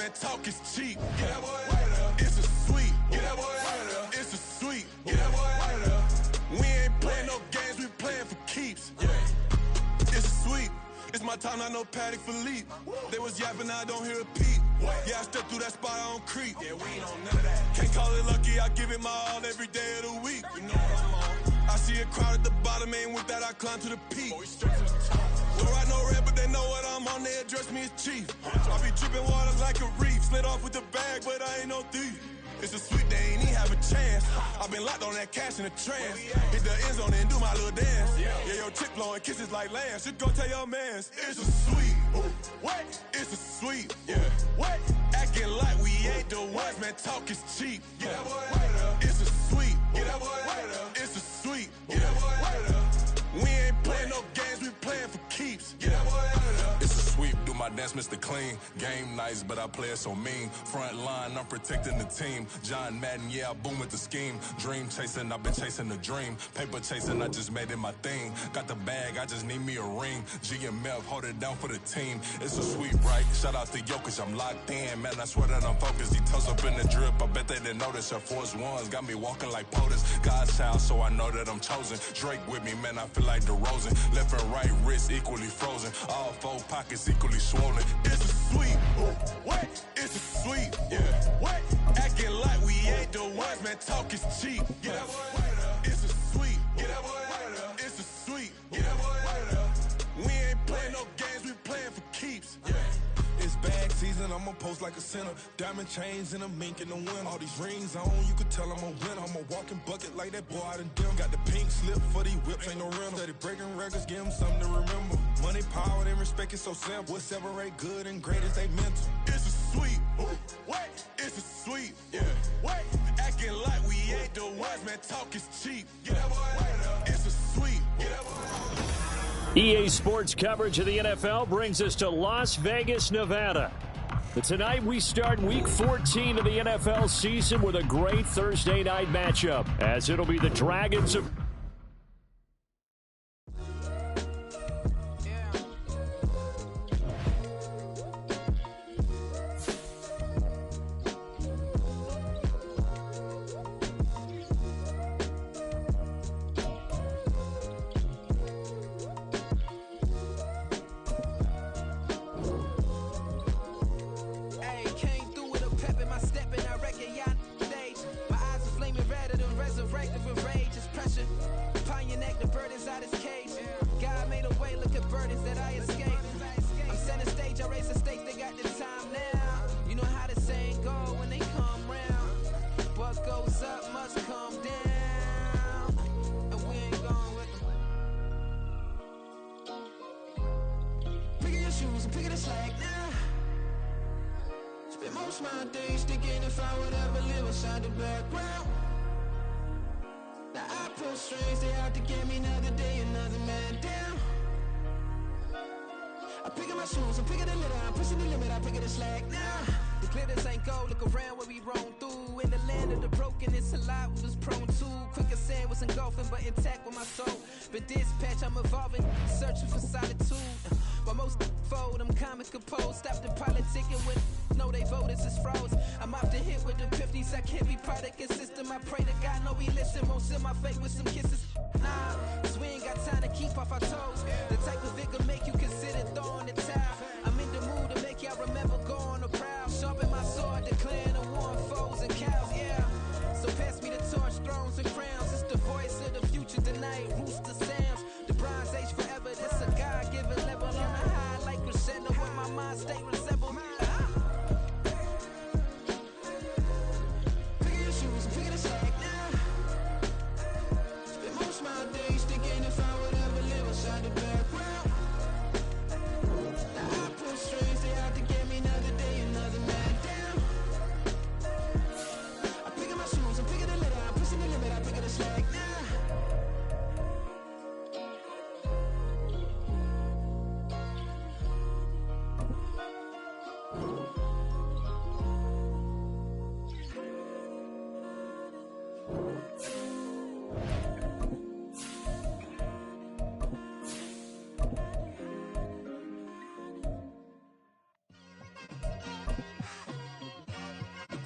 man, talk is cheap. Get that boy out of there. It's a sweep. Get that boy out of there. It's a sweep. Get that boy out of there. We ain't playing no games, we playing for keeps. Yeah. It's a sweep. It's my time, not no Paddock Philippe. They was yapping, I don't hear a peep. Yeah, I step through that spot, I don't creep. Yeah, we ain't on none of that. Can't call it lucky, I give it my all every day of the week. You know what I'm on. I see a crowd at the bottom, and with that I climb to the peak. Don't write no red, but they know what I'm on, they address me as chief. I be dripping water like a reef, slid off with the bag, but I ain't no thief. It's a sweet, they ain't even have a chance. I been locked on that cash in a trance. Hit the end zone and do my little dance. Yeah, your chick blowing kisses like Lance. You go tell your mans. It's a sweet. What? It's a sweet. Yeah. What? Acting like we ain't the ones, man. Talk is cheap. Get that boy out of there. It's a sweet. Get that boy out of there. It's a sweet. Get that boy out of there. We ain't playing no games, we playing for keeps. Get that boy out of there. It's a sweep. Do my dance, Mr. Clean. Game nice, but I play it so mean. Front line, I'm protecting the team. John Madden, yeah, I boom with the scheme. Dream chasing, I've been chasing the dream. Paper chasing, I just made it my thing. Got the bag, I just need me a ring. G and Mel, hold it down for the team. It's a sweep, right? Shout out to Jokic, I'm locked in. Man, I swear that I'm focused. He toes up in the drip, I bet they didn't notice. Air Force Ones got me walking like POTUS. God's child, so I know that I'm chosen. Drake with me, man, I feel like DeRozan. Left and right wrist equally frozen. All four pockets equally swollen. It's a sweep. What? It's a sweep. Yeah. What? Acting like we ain't the ones, man. Talk is cheap. Get that boy out of there. It's a sweep. Get that boy out of there. It's a sweep. Get that boy out of there. We ain't playing no games, we playing for keeps. Yeah. It's bag season, I'ma post like a sinner. Diamond chains and a mink in the wind. All these rings on, you could tell I'm a winner. I'm a walking bucket like that boy out in dim. Got the pink slip for these whips, ain't no rental. Steady breaking records, give them something to remember. Money, power, and respect is so simple. What separate good and great is they mental. It's a sweep. What? It's a sweep. Yeah. What? Acting like we ain't the ones, man. Talk is cheap. Get that boy out of there. It's a sweep. Get that boy out of there. EA Sports coverage of the NFL brings us to Las Vegas, Nevada. But tonight we start Week 14 of the NFL season with a great Thursday night matchup, as it'll be the Dragons of...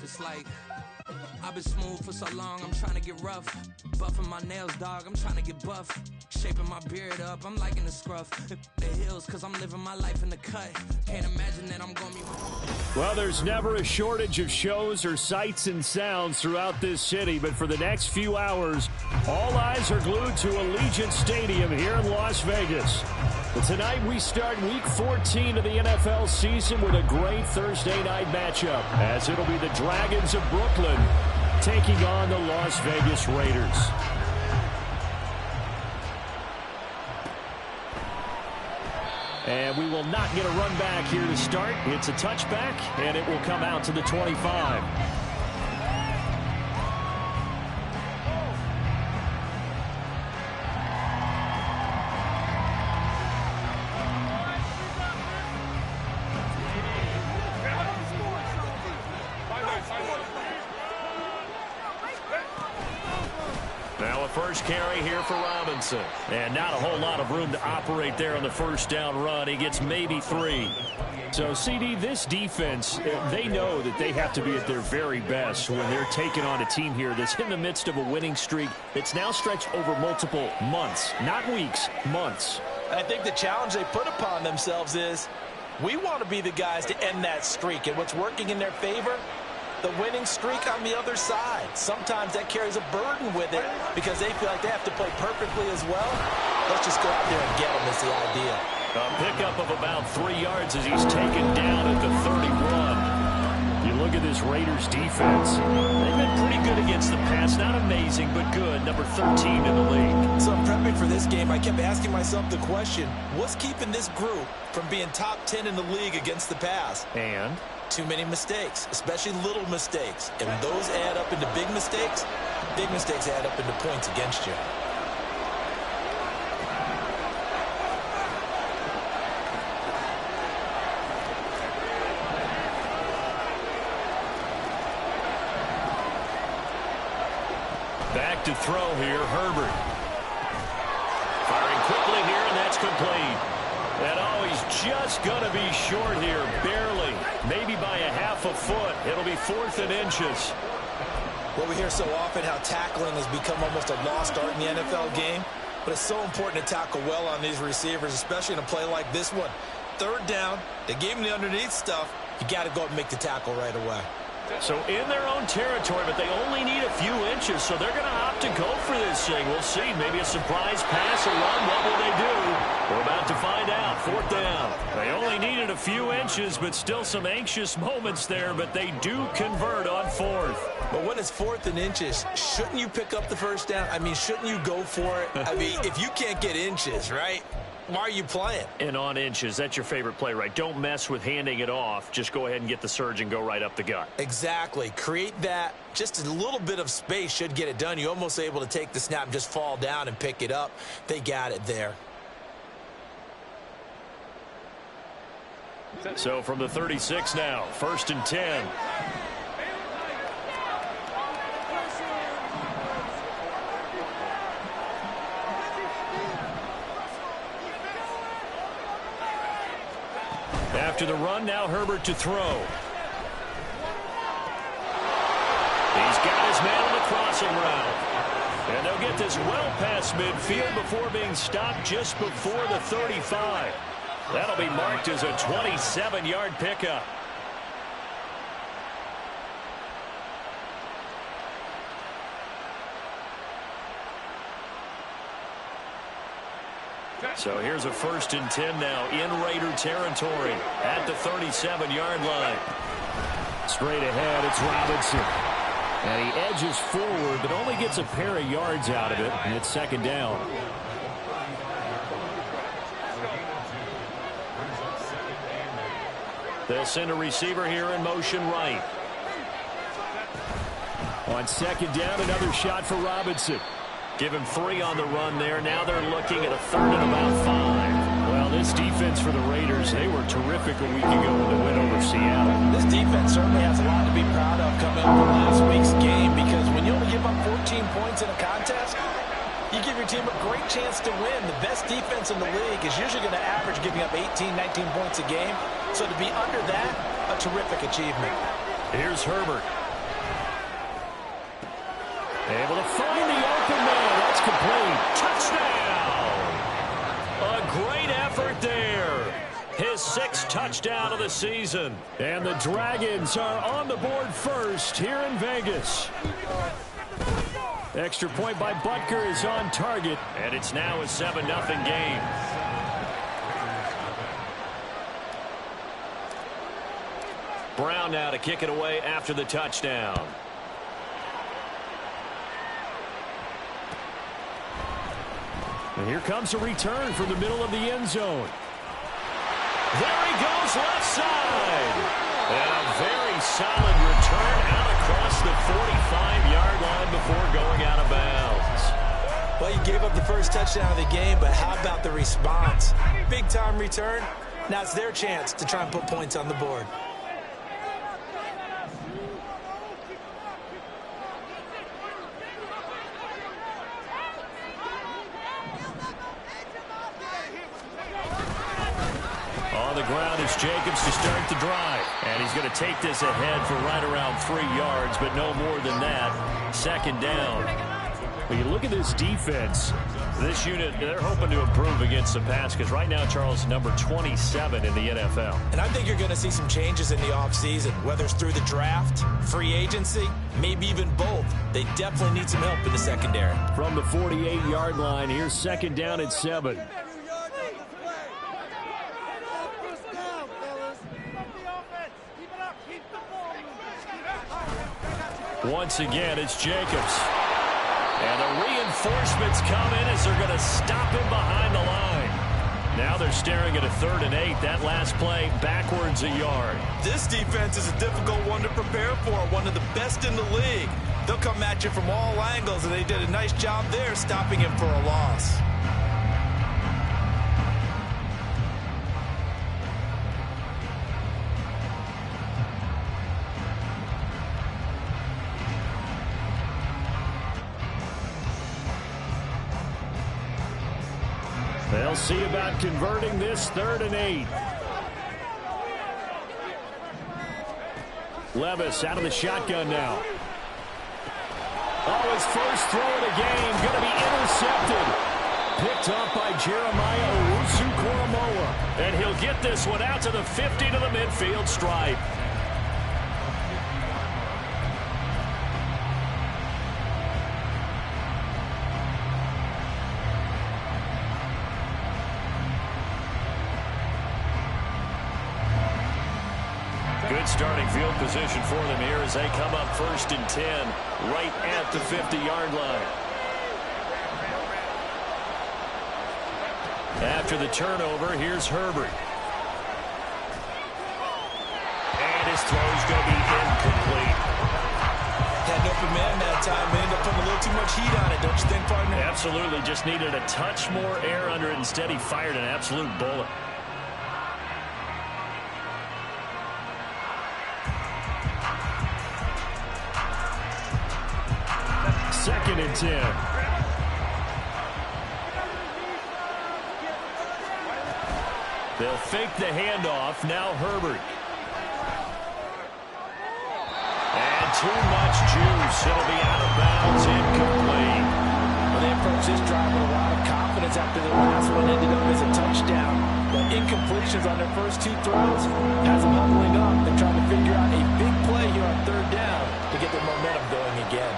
It's like I've been smooth for so long, I'm trying to get rough. Buffing my nails, dog, I'm trying to get buff. Shaping my beard up, I'm liking the scruff. The heels, cause I'm living my life in the cut. Can't imagine that I'm gonna be... Well, there's never a shortage of shows or sights and sounds throughout this city, but for the next few hours, all eyes are glued to Allegiant Stadium here in Las Vegas. But tonight we start Week 14 of the NFL season with a great Thursday night matchup, as it'll be the Dragons of Brooklyn taking on the Las Vegas Raiders. And we will not get a run back here to start. It's a touchback, and it will come out to the 25. Now a first carry here for Robinson. And not a whole lot of room to operate there on the first down run. He gets maybe 3. So, CD, this defense, they know that they have to be at their very best when they're taking on a team here that's in the midst of a winning streak that's now stretched over multiple months. Not weeks, months. I think the challenge they put upon themselves is we want to be the guys to end that streak. And what's working in their favor? The winning streak on the other side. Sometimes that carries a burden with it because they feel like they have to play perfectly as well. Let's just go out there and get them is the idea. A pickup of about 3 yards as he's taken down at the 31. You look at this Raiders defense. They've been pretty good against the pass. Not amazing, but good. Number 13 in the league. So I'm prepping for this game. I kept asking myself the question, what's keeping this group from being top 10 in the league against the pass? And too many mistakes, especially little mistakes. And when those add up into big mistakes add up into points against you. back to throw here, Herbert. Firing quickly here, and that's complete. And oh, he's just going to be short here, barely. Maybe by a half a foot. It'll be 4th and inches. Well, we hear so often how tackling has become almost a lost art in the NFL game. But it's so important to tackle well on these receivers, especially in a play like this one. 3rd down, they gave him the underneath stuff. You got to go up and make the tackle right away. So in their own territory, but they only need a few inches, so they're going to opt to go for this thing. We'll see. Maybe a surprise pass or run. What will they do? We're about to find out. 4th down. They only needed a few inches, but still some anxious moments there, but they do convert on 4th. But when it's 4th and inches, shouldn't you pick up the 1st down? I mean, shouldn't you go for it? I mean, if you can't get inches, right? Why are you playing? And on inches, that's your favorite play, right? Don't mess with handing it off. Just go ahead and get the surge and go right up the gut. Exactly. Create that. Just a little bit of space should get it done. You're almost able to take the snap and just fall down and pick it up. They got it there. So from the 36 now, 1st and 10. After the run, now Herbert to throw. He's got his man on the crossing route. And they'll get this well past midfield before being stopped just before the 35. That'll be marked as a 27-yard pickup. So here's a 1st and 10 now in Raider territory at the 37-yard line. Straight ahead, it's Robinson. And he edges forward, but only gets a pair of yards out of it, and it's 2nd down. They'll send a receiver here in motion right. On 2nd down, another shot for Robinson. Give him 3 on the run there. Now they're looking at a 3rd and about 5. Well, this defense for the Raiders, they were terrific a week ago in the win over Seattle. This defense certainly has a lot to be proud of coming up from last week's game, because when you only give up 14 points in a contest, you give your team a great chance to win. The best defense in the league is usually going to average giving up 18, 19 points a game. So to be under that, a terrific achievement. Here's Herbert. Able to find the open man. That's complete. Touchdown! A great effort there. His 6th touchdown of the season. And the Dragons are on the board first here in Vegas. Extra point by Butker is on target. And it's now a 7-0 game. Brown now to kick it away after the touchdown. And here comes a return from the middle of the end zone. There he goes left side. And a very solid return out across the 45-yard line before going out of bounds. Well, you gave up the first touchdown of the game, but how about the response? Big-time return. Now it's their chance to try and put points on the board. On the ground is Jacobs to start the drive. And he's going to take this ahead for right around 3 yards, but no more than that. Second down. When you look at this defense, this unit, they're hoping to improve against the pass because right now, Charles, number 27 in the NFL. And I think you're going to see some changes in the offseason, whether it's through the draft, free agency, maybe even both. They definitely need some help in the secondary. From the 48-yard line, here's second down at 7. Once again, it's Jacobs. And the reinforcements come in as they're going to stop him behind the line. Now they're staring at a 3rd and 8. That last play backwards a yard. This defense is a difficult one to prepare for, one of the best in the league. They'll come at you from all angles, and they did a nice job there stopping him for a loss. They'll see about converting this 3rd and 8. Levis out of the shotgun now. Oh, his first throw of the game going to be intercepted. Picked up by Jeremiah Owusu-Koramoah. And he'll get this one out to the 50 to the midfield stripe. Good starting field position for them here as they come up 1st and 10 right at the 50-yard line. After the turnover, here's Herbert. And his throw's going to be incomplete. Had an open man that time. They ended up putting a little too much heat on it, don't you think, partner? Absolutely. Just needed a touch more air under it. Instead, he fired an absolute bullet. Second and 10. They'll fake the handoff. Now Herbert. And too much juice. It'll be out of bounds, incomplete. Well, they approached this drive with a lot of confidence after the last one ended up as a touchdown. But incompletions on their first 2 throws has them huddling up and trying to figure out a big play here on 3rd down to get their momentum going again.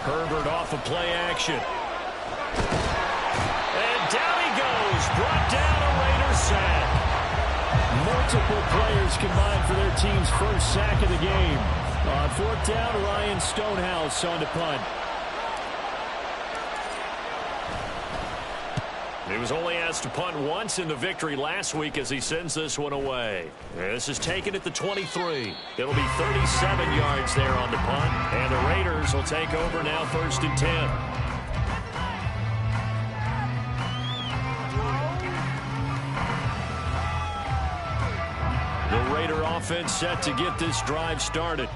Herbert off of play action. And down he goes. Brought down a Raider sack. Multiple players combined for their team's first sack of the game. On 4th down, Ryan Stonehouse on to punt. He was only asked to punt once in the victory last week as he sends this one away. This is taken at the 23. It'll be 37 yards there on the punt. And the Raiders will take over now 1st and 10. The Raider offense set to get this drive started.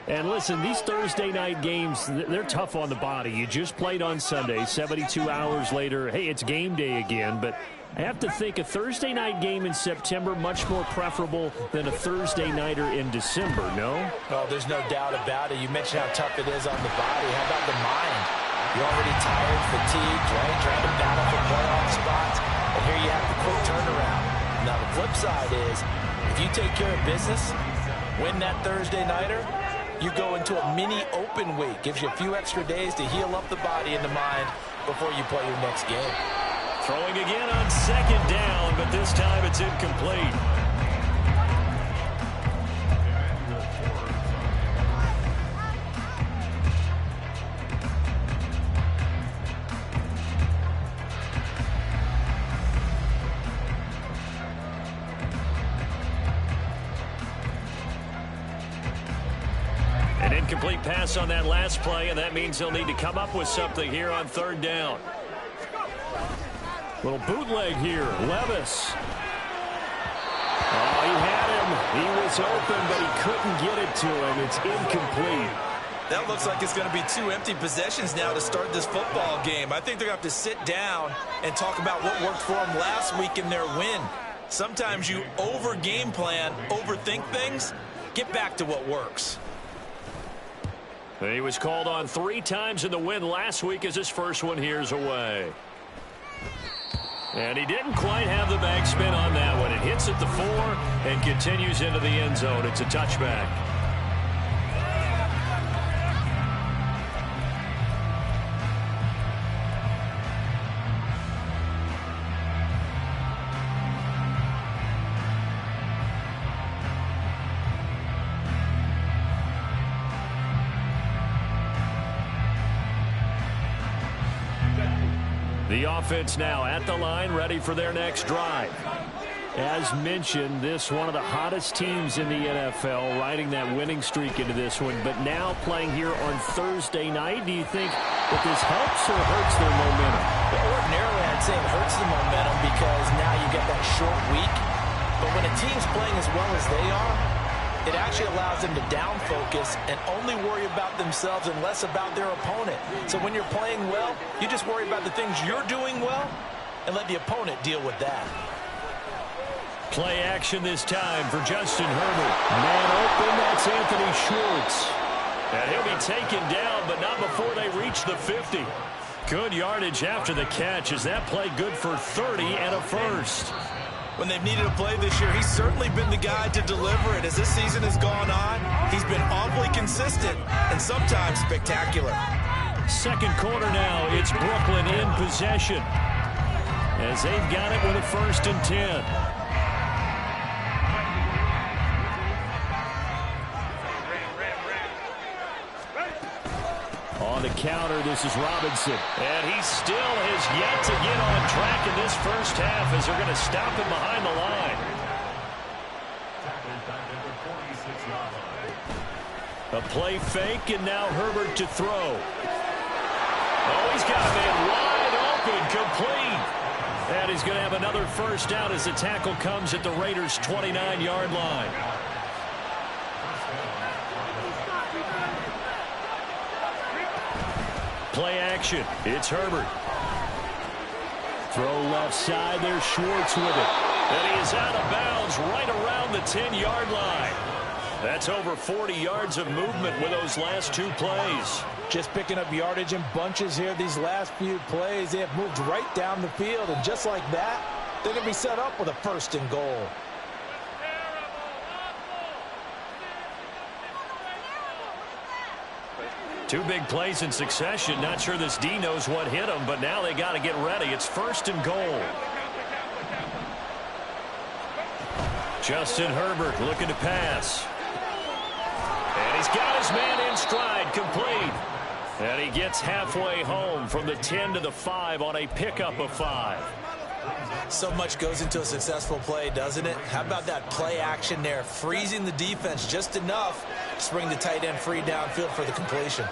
And listen, these Thursday night games, they're tough on the body. You just played on Sunday, 72 hours later. Hey, it's game day again, but I have to think a Thursday night game in September much more preferable than a Thursday nighter in December, no? Oh, there's no doubt about it. You mentioned how tough it is on the body. How about the mind? You're already tired, fatigued, right? Trying to battle for playoff spots. And here you have the quick turnaround. Now, the flip side is, if you take care of business, win that Thursday nighter, you go into a mini open week. Gives you a few extra days to heal up the body and the mind before you play your next game. Throwing again on second down, but this time it's incomplete. An incomplete pass on that last play, and that means they'll need to come up with something here on third down. Little bootleg here. Levis. Oh, he had him. He was open, but he couldn't get it to him. It's incomplete. That looks like it's going to be 2 empty possessions now to start this football game. I think they're going to have to sit down and talk about what worked for them last week in their win. Sometimes you over-game plan, overthink things. Get back to what works. He was called on 3 times in the win last week as his first one here's away. And he didn't quite have the backspin on that one. It hits at the 4 and continues into the end zone. It's a touchback. The offense now at the line, ready for their next drive. As mentioned, this one of the hottest teams in the NFL, riding that winning streak into this one, but now playing here on Thursday night. Do you think that this helps or hurts their momentum? Well, ordinarily, I'd say it hurts the momentum because now you get that short week. But when a team's playing as well as they are, it actually allows them to down focus and only worry about themselves and less about their opponent. So when you're playing well, you just worry about the things you're doing well and let the opponent deal with that. Play action this time for Justin Herbert. Man open, that's Anthony Schwartz. And he'll be taken down, but not before they reach the 50. Good yardage after the catch as that play good for 30 and a first. When they've needed a play this year, he's certainly been the guy to deliver it. As this season has gone on, he's been awfully consistent and sometimes spectacular. Second quarter now, it's Brooklyn in possession as they've got it with a 1st and 10. On the counter, this is Robinson. And he still has yet to get on track in this first half as they're going to stop him behind the line. A play fake, and now Herbert to throw. Oh, he's got a man wide open, complete. And he's going to have another first down as the tackle comes at the Raiders' 29-yard line. Play action. It's Herbert. Throw left side. There's Schwartz with it. And he is out of bounds right around the 10-yard line. That's over 40 yards of movement with those last 2 plays. Just picking up yardage in bunches here. These last few plays, they have moved right down the field. And just like that, they're going to be set up with a 1st and goal. Two big plays in succession. Not sure this D knows what hit him, but now they got to get ready. It's 1st and goal. Justin Herbert looking to pass. And he's got his man in stride, complete. And he gets halfway home from the 10 to the 5 on a pickup of 5. So much goes into a successful play, doesn't it? How about that play action there, freezing the defense just enough to bring the tight end free downfield for the completion.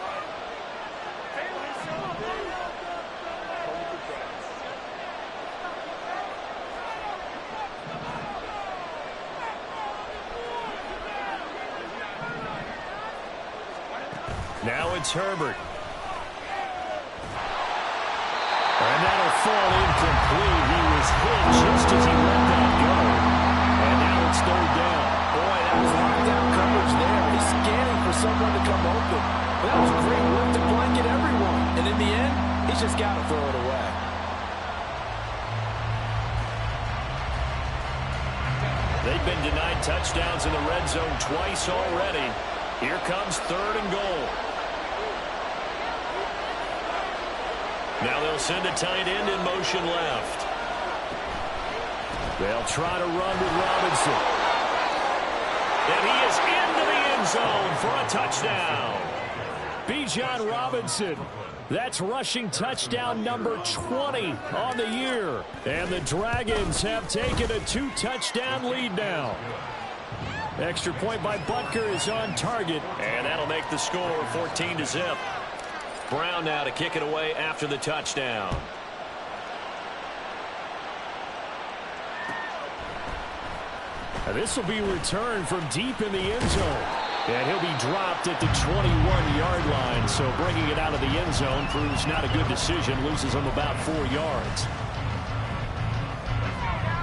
Now it's Herbert. And that'll fall incomplete. He was hit just as he let that go. And now it's third down. Boy, that was lockdown coverage there. He's scanning for someone to come open. But that was a great work to blanket everyone. And in the end, he's just got to throw it away. They've been denied touchdowns in the red zone twice already. Here comes third and goal. Now they'll send a tight end in motion left. They'll try to run with Robinson. And he is into the end zone for a touchdown. Bijan Robinson. That's rushing touchdown number 20 on the year. And the Dragons have taken a 2-touchdown lead now. Extra point by Butker is on target. And that'll make the score 14-0. Brown now to kick it away after the touchdown. And this will be returned from deep in the end zone. And he'll be dropped at the 21-yard line. So bringing it out of the end zone proves not a good decision. Loses him about 4 yards.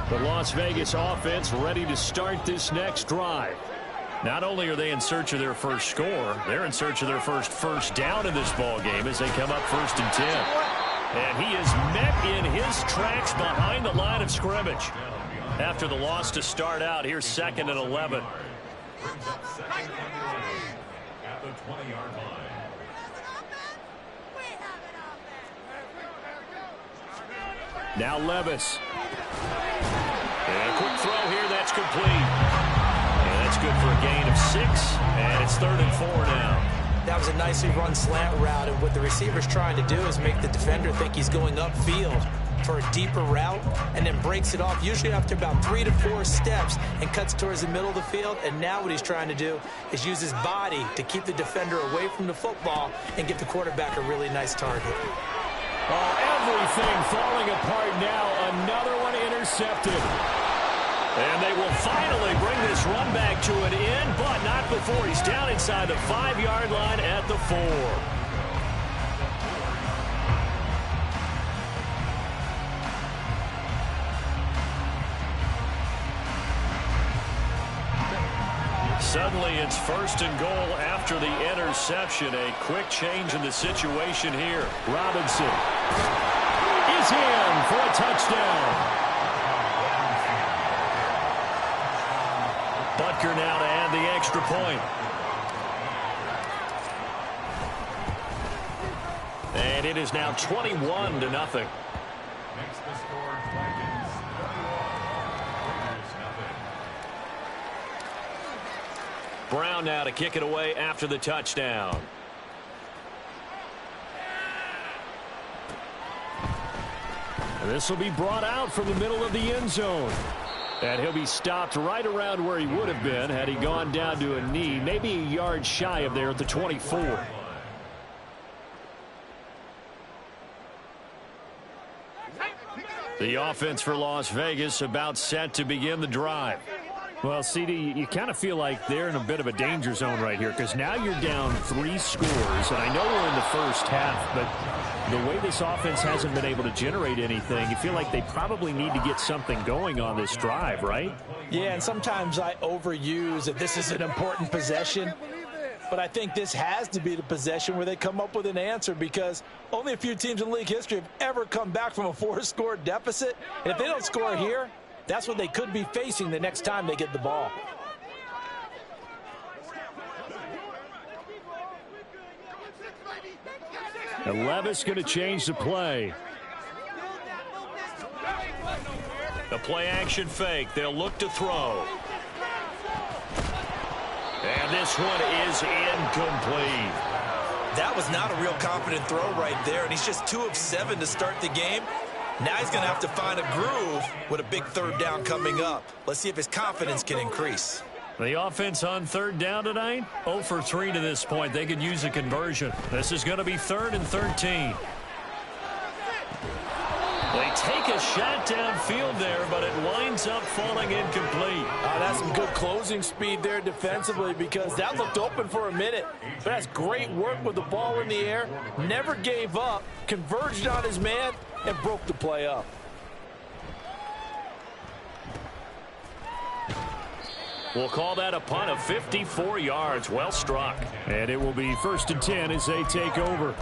The Las Vegas offense ready to start this next drive. Not only are they in search of their first score, they're in search of their first down in this ball game as they come up 1st and 10. And he is met in his tracks behind the line of scrimmage. After the loss to start out, here's 2nd and 11. At the 20-yard line. Now Levis. And a quick throw here, that's complete. And that's good for a gain of 6, and it's 3rd and 4 now. That was a nicely run slant route, and what the receiver's trying to do is make the defender think he's going upfield for a deeper route, and then breaks it off usually after about 3 to 4 steps and cuts towards the middle of the field. And now what he's trying to do is use his body to keep the defender away from the football and give the quarterback a really nice target. Oh, everything falling apart now. Another one intercepted. And they will finally bring this run back to an end, but not before he's down inside the 5-yard line at the 4. Suddenly it's 1st and goal after the interception. A quick change in the situation here. Robinson is in for a touchdown. Butker now to add the extra point. And it is now 21-0. Makes the score Dragons 21. Brown now to kick it away after the touchdown. And this will be brought out from the middle of the end zone. And he'll be stopped right around where he would have been had he gone down to a knee, maybe a yard shy of there at the 24. The offense for Las Vegas about set to begin the drive. Well, CD, you kind of feel like they're in a bit of a danger zone right here because now you're down 3 scores, and I know we're in the first half, but the way this offense hasn't been able to generate anything, you feel like they probably need to get something going on this drive, right? Yeah, and sometimes I overuse that this is an important possession, but I think this has to be the possession where they come up with an answer because only a few teams in league history have ever come back from a 4-score deficit, and if they don't score here, that's what they could be facing the next time they get the ball. And Levis going to change the play. The play action fake. They'll look to throw. And this one is incomplete. That was not a real confident throw right there, and he's just 2 of 7 to start the game. Now he's going to have to find a groove with a big 3rd down coming up. Let's see if his confidence can increase. The offense on 3rd down tonight, 0 for 3 to this point. They could use a conversion. This is going to be 3rd and 13. They take a shot downfield there, but it winds up falling incomplete. That's some good closing speed there defensively because that looked open for a minute. But that's great work with the ball in the air. Never gave up, converged on his man, and broke the play up. We'll call that a punt of 54 yards. Well struck. And it will be 1st and 10 as they take over.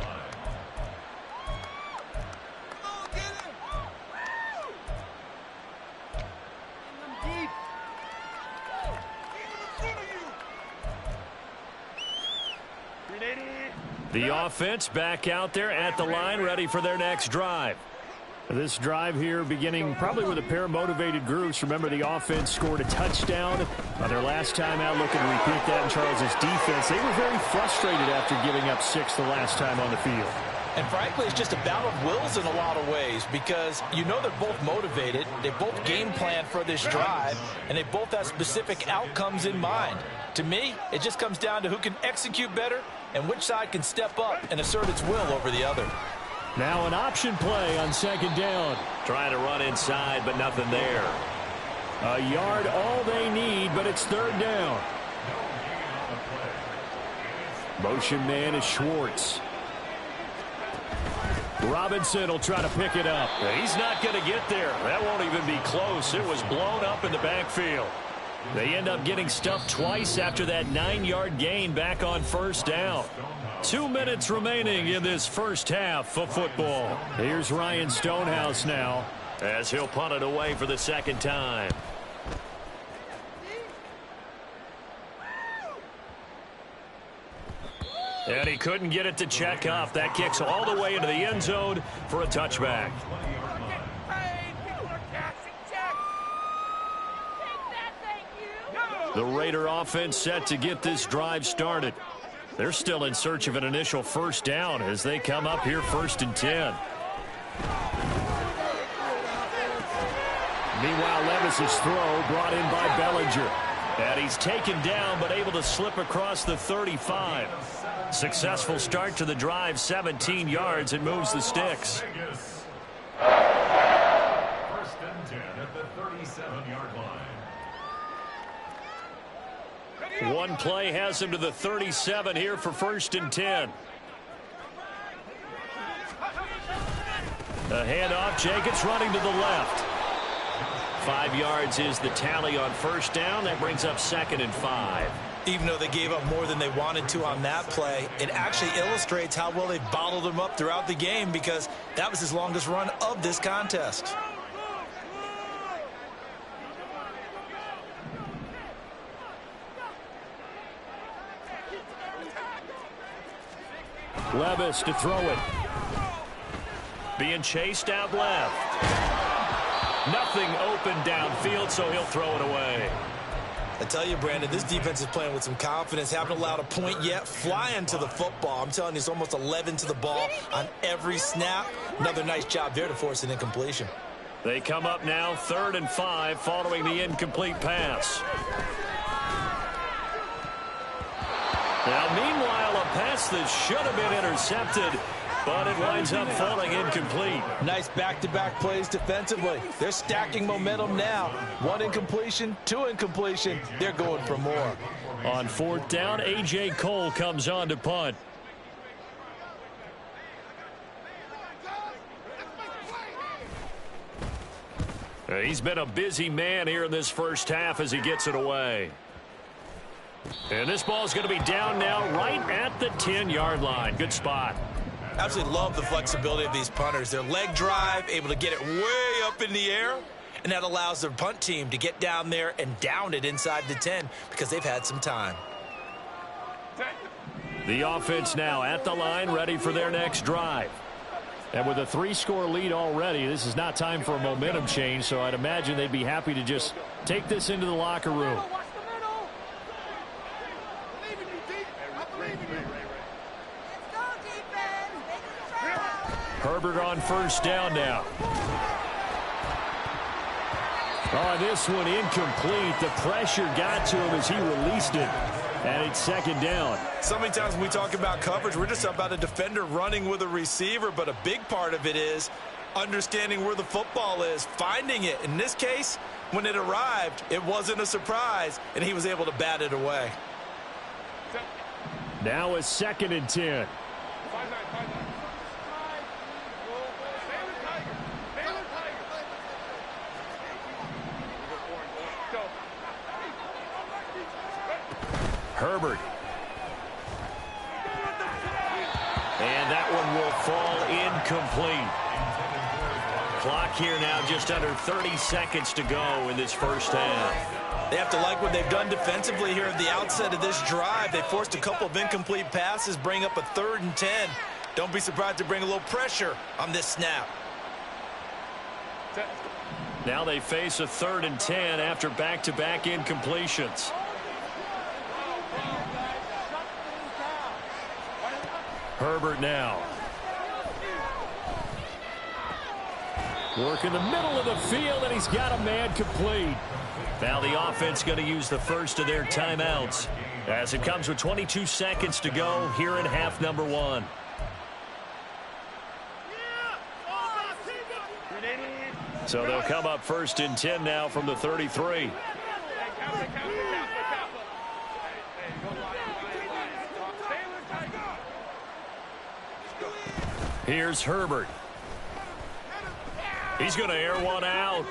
The offense back out there at the line, ready for their next drive. This drive here beginning probably with a pair of motivated groups. Remember, the offense scored a touchdown on their last time out, looking to repeat that in Charles's defense. They were very frustrated after giving up 6 the last time on the field. And frankly, it's just a battle of wills in a lot of ways because you know they're both motivated. They both game plan for this drive, and they both have specific outcomes in mind. To me, it just comes down to who can execute better and which side can step up and assert its will over the other. Now an option play on 2nd down. Trying to run inside, but nothing there. A yard all they need, but it's 3rd down. Motion man is Schwartz. Robinson will try to pick it up. He's not going to get there. That won't even be close. It was blown up in the backfield. They end up getting stuffed twice after that 9-yard gain back on 1st down. 2 minutes remaining in this first half of football. Here's Ryan Stonehouse now as he'll punt it away for the 2nd time. And he couldn't get it to check up. That kicks all the way into the end zone for a touchback. The Raider offense set to get this drive started. They're still in search of an initial 1st down as they come up here 1st and 10. Meanwhile, Levis's throw brought in by Bellinger. And he's taken down but able to slip across the 35. Successful start to the drive, 17 yards, and moves the sticks. 1st and 10 at the 37-yard line. One play has him to the 37 here for 1st and 10. A handoff, Jacobs running to the left. 5 yards is the tally on 1st down. That brings up 2nd and 5. Even though they gave up more than they wanted to on that play, it actually illustrates how well they bottled them up throughout the game because that was his longest run of this contest. Levis to throw it. Being chased out left. Nothing open downfield, so he'll throw it away. I tell you, Brandon, this defense is playing with some confidence. Haven't allowed a point yet. Flying to the football. I'm telling you, it's almost 11 to the ball on every snap. Another nice job there to force an incompletion. They come up now 3rd and 5 following the incomplete pass. Now, meanwhile, a pass that should have been intercepted, but it winds up falling incomplete. Nice back-to-back plays defensively. They're stacking momentum now. 1 incompletion, 2 incompletion. They're going for more. On 4th down, A.J. Cole comes on to punt. He's been a busy man here in this first half as he gets it away. And this ball's going to be down now right at the 10-yard line. Good spot. Absolutely love the flexibility of these punters. Their leg drive, able to get it way up in the air, and that allows their punt team to get down there and down it inside the 10 because they've had some time. The offense now at the line, ready for their next drive. And with a 3-score lead already, this is not time for a momentum change, so I'd imagine they'd be happy to just take this into the locker room. Herbert on 1st down now. Oh, this one incomplete. The pressure got to him as he released it. And it's 2nd down. So many times when we talk about coverage, we're just about a defender running with a receiver, but a big part of it is understanding where the football is, finding it. In this case, when it arrived, it wasn't a surprise, and he was able to bat it away. Now a 2nd and 10. Herbert. And that one will fall incomplete. Clock here now just under 30 seconds to go in this first half. They have to like what they've done defensively here at the outset of this drive. They forced a couple of incomplete passes, bring up a 3rd and 10. Don't be surprised to bring a little pressure on this snap. Now they face a 3rd and 10 after back-to-back incompletions. Herbert now. Work in the middle of the field, and he's got a man complete. Now the offense going to use the first of their timeouts as it comes with 22 seconds to go here in half number 1. So they'll come up 1st and 10 now from the 33. Here's Herbert. He's going to air one out.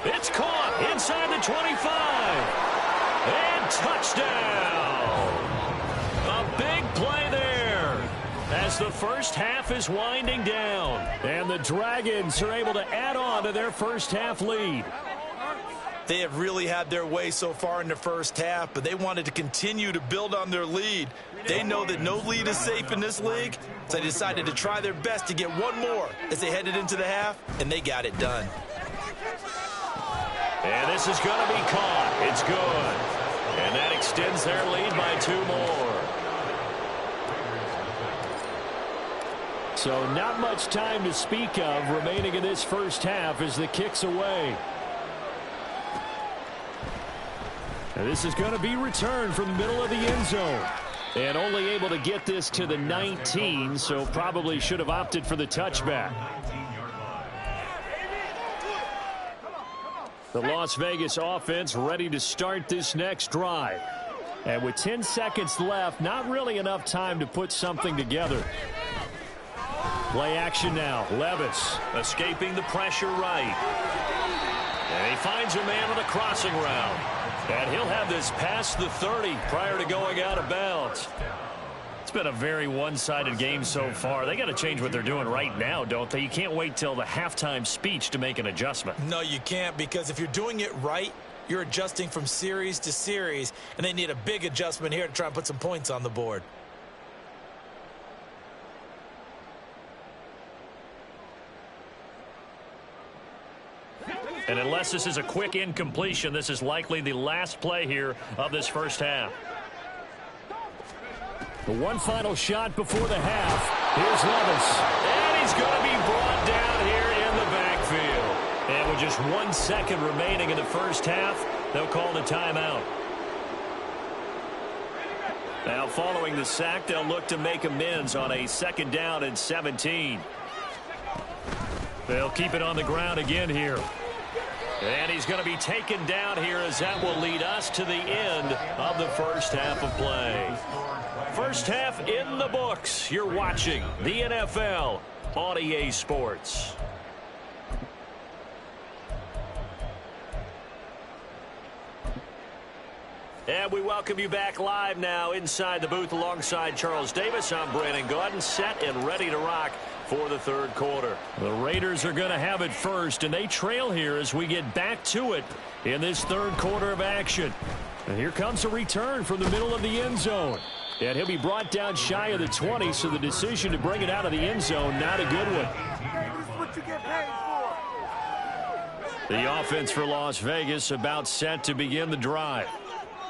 It's caught inside the 25. And touchdown. A big play there as the first half is winding down. And the Dragons are able to add on to their first half lead. They have really had their way so far in the first half, but they wanted to continue to build on their lead. They know that no lead is safe in this league, so they decided to try their best to get one more as they headed into the half, and they got it done. And this is going to be caught. It's good. And that extends their lead by 2 more. So not much time to speak of remaining in this first half as the kick's away. And this is going to be returned from the middle of the end zone. And only able to get this to the 19, so probably should have opted for the touchback. The Las Vegas offense ready to start this next drive. And with 10 seconds left, not really enough time to put something together. Play action now. Levis escaping the pressure right. And he finds a man on the crossing route. And he'll have this past the 30 prior to going out of bounds. It's been a very one-sided game so far. They got to change what they're doing right now, don't they? You can't wait till the halftime speech to make an adjustment. No, you can't, because if you're doing it right, you're adjusting from series to series, and they need a big adjustment here to try and put some points on the board. And unless this is a quick incompletion, this is likely the last play here of this first half. The one final shot before the half. Here's Levis. And he's going to be brought down here in the backfield. And with just 1 second remaining in the first half, they'll call the timeout. Now following the sack, they'll look to make amends on a 2nd down and 17. They'll keep it on the ground again here. And he's going to be taken down here as that will lead us to the end of the first half of play. First half in the books. You're watching the NFL on EA Sports. And we welcome you back live now inside the booth alongside Charles Davis. I'm Brandon Gaudin, set and ready to rock for the third quarter. The Raiders are going to have it first, and they trail here as we get back to it in this third quarter of action. And here comes a return from the middle of the end zone. And he'll be brought down shy of the 20, so the decision to bring it out of the end zone, not a good one. This is what you get paid for. The offense for Las Vegas about set to begin the drive.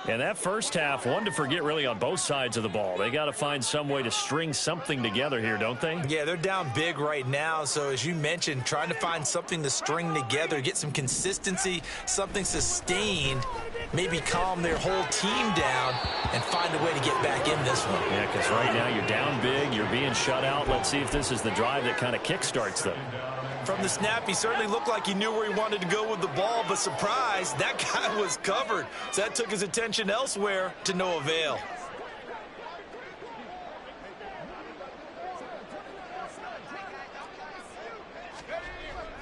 And that first half, one to forget really on both sides of the ball. They got to find some way to string something together here, don't they? Yeah, they're down big right now. So as you mentioned, trying to find something to string together, get some consistency, something sustained, maybe calm their whole team down and find a way to get back in this one. Yeah, because right now you're down big, you're being shut out. Let's see if this is the drive that kind of kickstarts them. From the snap, he certainly looked like he knew where he wanted to go with the ball, but surprise, that guy was covered. So that took his attention elsewhere to no avail.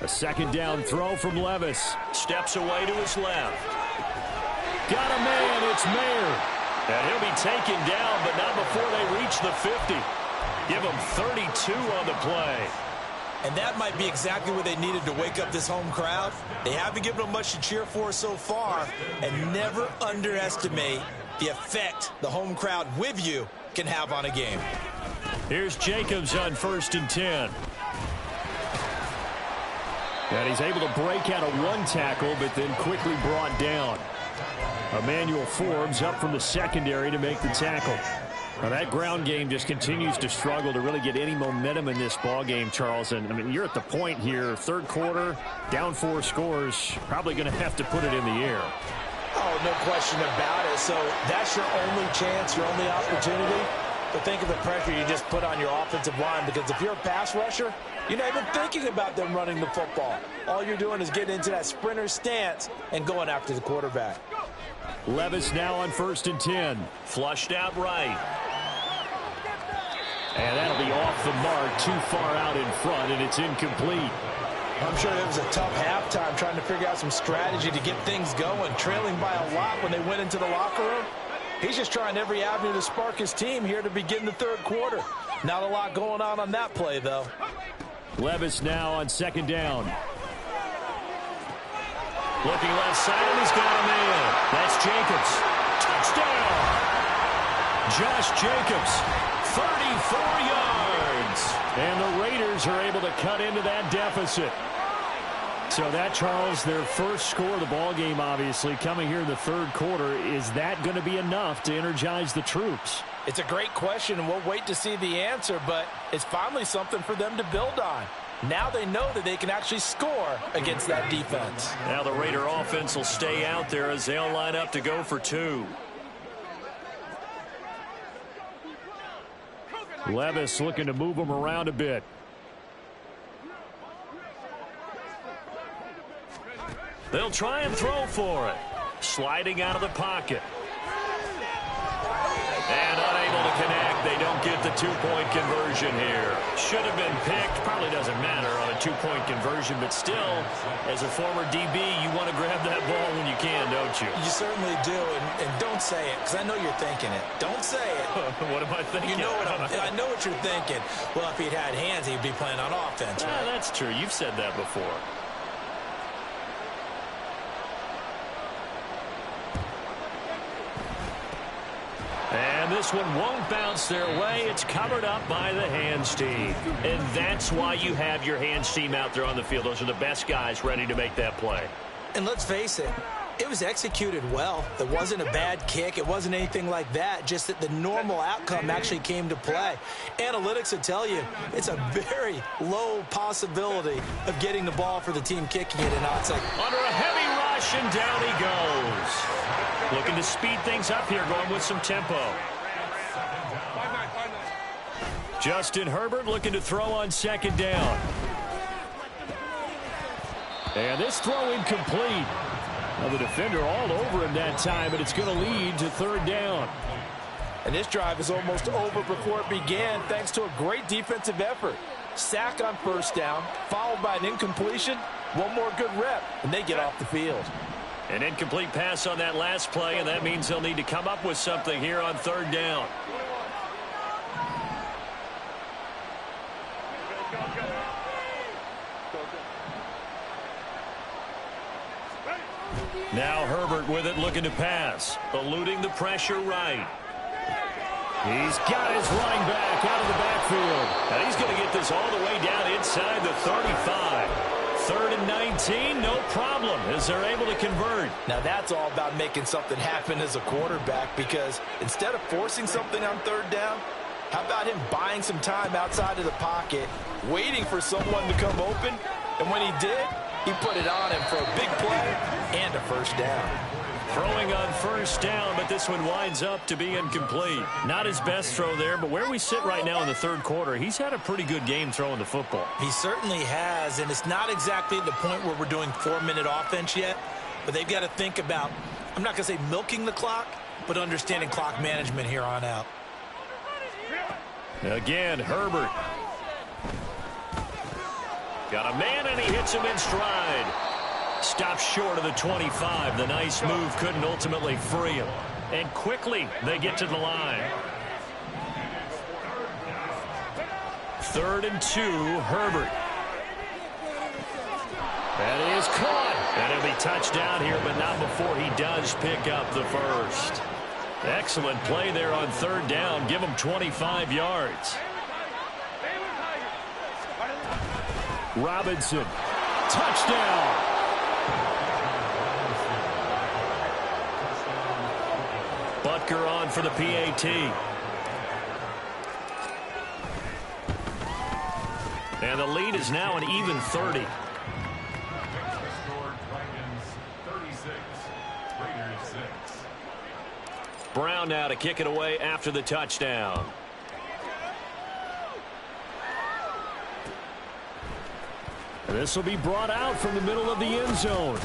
A second down throw from Levis. Steps away to his left. Got a man, it's Mayer. And he'll be taken down, but not before they reach the 50. Give him 32 on the play. And that might be exactly what they needed to wake up this home crowd. They haven't given them much to cheer for so far, and never underestimate the effect the home crowd with you can have on a game. Here's Jacobs on 1st and 10. And he's able to break out of one tackle, but then quickly brought down. Emmanuel Forbes up from the secondary to make the tackle. Now that ground game just continues to struggle to really get any momentum in this ball game, Charles. And I mean, you're at the point here, third quarter, down 4 scores, probably going to have to put it in the air. Oh, no question about it. So that's your only chance, your only opportunity. But think of the pressure you just put on your offensive line, because if you're a pass rusher, you're not even thinking about them running the football. All you're doing is getting into that sprinter stance and going after the quarterback. Levis now on 1st and 10. Flushed out right. And that'll be off the mark, too far out in front, and it's incomplete. I'm sure it was a tough halftime trying to figure out some strategy to get things going, trailing by a lot when they went into the locker room. He's just trying every avenue to spark his team here to begin the third quarter. Not a lot going on that play, though. Levis now on 2nd down. Looking left side, and he's got a man. That's Jacobs. Touchdown! Josh Jacobs, 34 yards. And the Raiders are able to cut into that deficit. So that, Charles, their first score of the ball game, obviously, coming here in the third quarter. Is that going to be enough to energize the troops? It's a great question, and we'll wait to see the answer, but it's finally something for them to build on. Now they know that they can actually score against that defense. Now the Raider offense will stay out there as they'll line up to go for 2. Levis looking to move them around a bit. They'll try and throw for it. Sliding out of the pocket. And unable to connect. They don't get the 2-point conversion here. Should have been picked. Probably doesn't matter on a 2-point conversion, but still, as a former DB, you want to grab that ball when you can, don't you? You certainly do, and don't say it, because I know you're thinking it. Don't say it. What am I thinking? You know I know what you're thinking. Well, if he'd had hands, he'd be playing on offense. Right? That's true. You've said that before. And this one won't bounce their way. It's covered up by the hands team. And that's why you have your hands team out there on the field. Those are the best guys ready to make that play. And let's face it, it was executed well. It wasn't a bad kick. It wasn't anything like that. Just that the normal outcome actually came to play. Analytics will tell you it's a very low possibility of getting the ball for the team kicking it. And it's like under a heavy rush, and down he goes. Looking to speed things up here, going with some tempo. Justin Herbert looking to throw on 2nd down. And this throw incomplete. Now the defender all over him that time, but it's going to lead to 3rd down. And this drive is almost over before it began, thanks to a great defensive effort. Sack on 1st down, followed by an incompletion. One more good rep, and they get off the field. An incomplete pass on that last play, and that means they'll need to come up with something here on 3rd down. Now Herbert with it, looking to pass. Eluding the pressure right. He's got his running back out of the backfield. And he's going to get this all the way down inside the 35. 3rd and 19, no problem, as they're able to convert. Now that's all about making something happen as a quarterback, because instead of forcing something on 3rd down, how about him buying some time outside of the pocket, waiting for someone to come open, and when he did, he put it on him for a big play and a 1st down. Throwing on 1st down, but this one winds up to be incomplete. Not his best throw there, but where we sit right now in the 3rd quarter, he's had a pretty good game throwing the football. He certainly has, and it's not exactly the point where we're doing 4-minute offense yet, but they've got to think about, I'm not going to say milking the clock, but understanding clock management here on out. Again, Herbert. Got a man, and he hits him in stride. Stops short of the 25. The nice move couldn't ultimately free him. And quickly, they get to the line. 3rd and 2, Herbert. That is caught. And it'll be touchdown here, but not before he does pick up the 1st. Excellent play there on 3rd down. Give him 25 yards. Robinson. Touchdown. Butker on for the PAT. And the lead is now an even 30. Brown now to kick it away after the touchdown. This will be brought out from the middle of the end zone.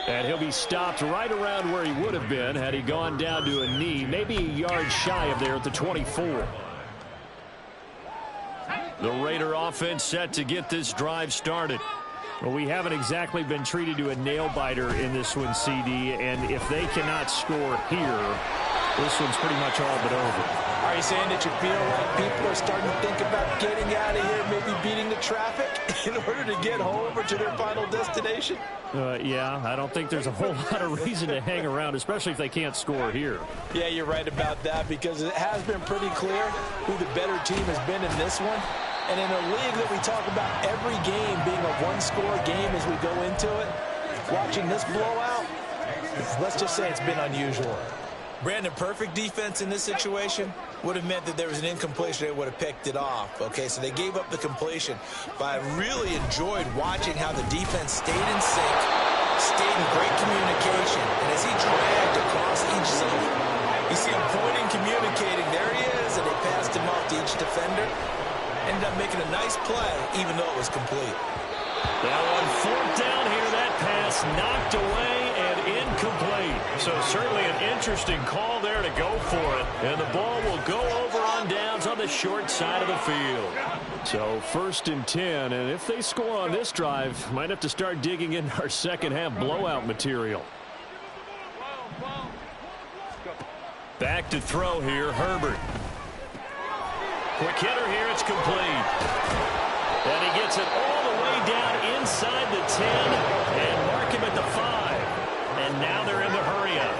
And he'll be stopped right around where he would have been had he gone down to a knee, maybe a yard shy of there at the 24. The Raider offense set to get this drive started. Well, we haven't exactly been treated to a nail-biter in this one, CD, and if they cannot score here, this one's pretty much all but over. Are you saying that you feel like people are starting to think about getting out of here, maybe beating the traffic in order to get home or to their final destination? Yeah, I don't think there's a whole lot of reason to hang around, especially if they can't score here. Yeah, you're right about that, because it has been pretty clear who the better team has been in this one. And in a league that we talk about every game being a one-score game as we go into it, watching this blowout, let's just say it's been unusual. Brandon, perfect defense in this situation would have meant that there was an incompletion. They would have picked it off. Okay, so they gave up the completion. But I really enjoyed watching how the defense stayed in sync, stayed in great communication. And as he dragged across each zone, you see him pointing, communicating. There he is, and they passed him off to each defender. Ended up making a nice play, even though it was complete. Now on 4th down here, that pass knocked away and incomplete. So certainly an interesting call there to go for it. And the ball will go over on downs on the short side of the field. So 1st and 10, and if they score on this drive, might have to start digging in our second half blowout material. Back to throw here, Herbert. Quick hitter here, it's complete. And he gets it all the way down inside the 10 and mark him at the 5. And now they're in the hurry-up.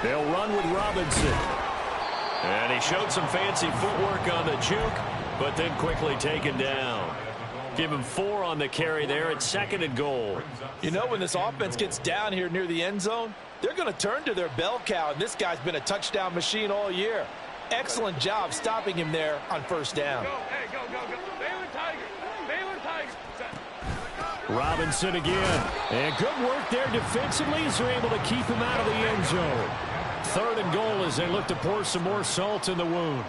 They'll run with Robinson. And he showed some fancy footwork on the juke, but then quickly taken down. Give him 4 on the carry there at 2nd and goal. You know, when this offense gets down here near the end zone, they're going to turn to their bell cow, and this guy's been a touchdown machine all year. Excellent job stopping him there on 1st down. Go, hey, go. Baylor Tigers. Baylor Tigers. Robinson again. And good work there defensively as they're able to keep him out of the end zone. 3rd and goal as they look to pour some more salt in the wound.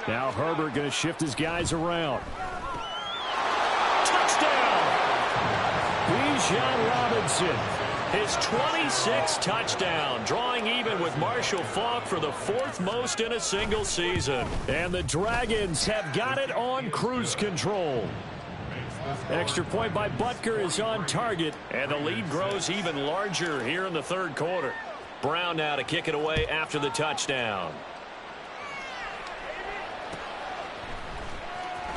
Now Herbert going to shift his guys around. Touchdown! Bijan Robinson. His 26th touchdown, drawing even with Marshall Faulk for the 4th most in a single season. And the Dragons have got it on cruise control. Extra point by Butker is on target, and the lead grows even larger here in the 3rd quarter. Brown now to kick it away after the touchdown.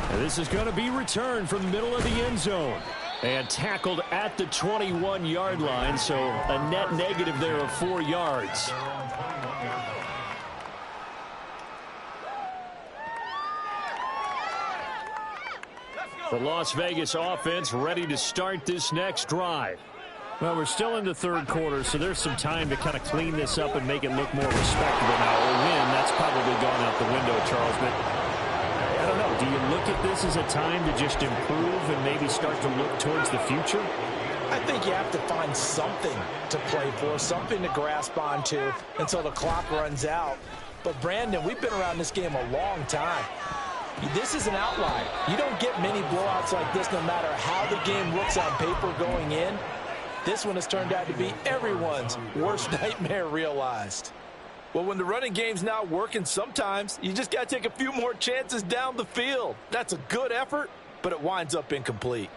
And this is going to be returned from the middle of the end zone. And tackled at the 21-yard line, so a net negative there of 4 yards. Let's go. The Las Vegas offense ready to start this next drive. Well, we're still in the third quarter, so there's some time to kind of clean this up and make it look more respectable now. A win, that's probably gone out the window, Charles. But I don't know. Do you look at this as a time to just improve and maybe start to look towards the future? I think you have to find something to play for, something to grasp onto until the clock runs out. But, Brandon, we've been around this game a long time. This is an outlier. You don't get many blowouts like this no matter how the game looks on paper going in. This one has turned out to be everyone's worst nightmare realized. Well, when the running game's not working, sometimes you just got to take a few more chances down the field. That's a good effort, but it winds up incomplete.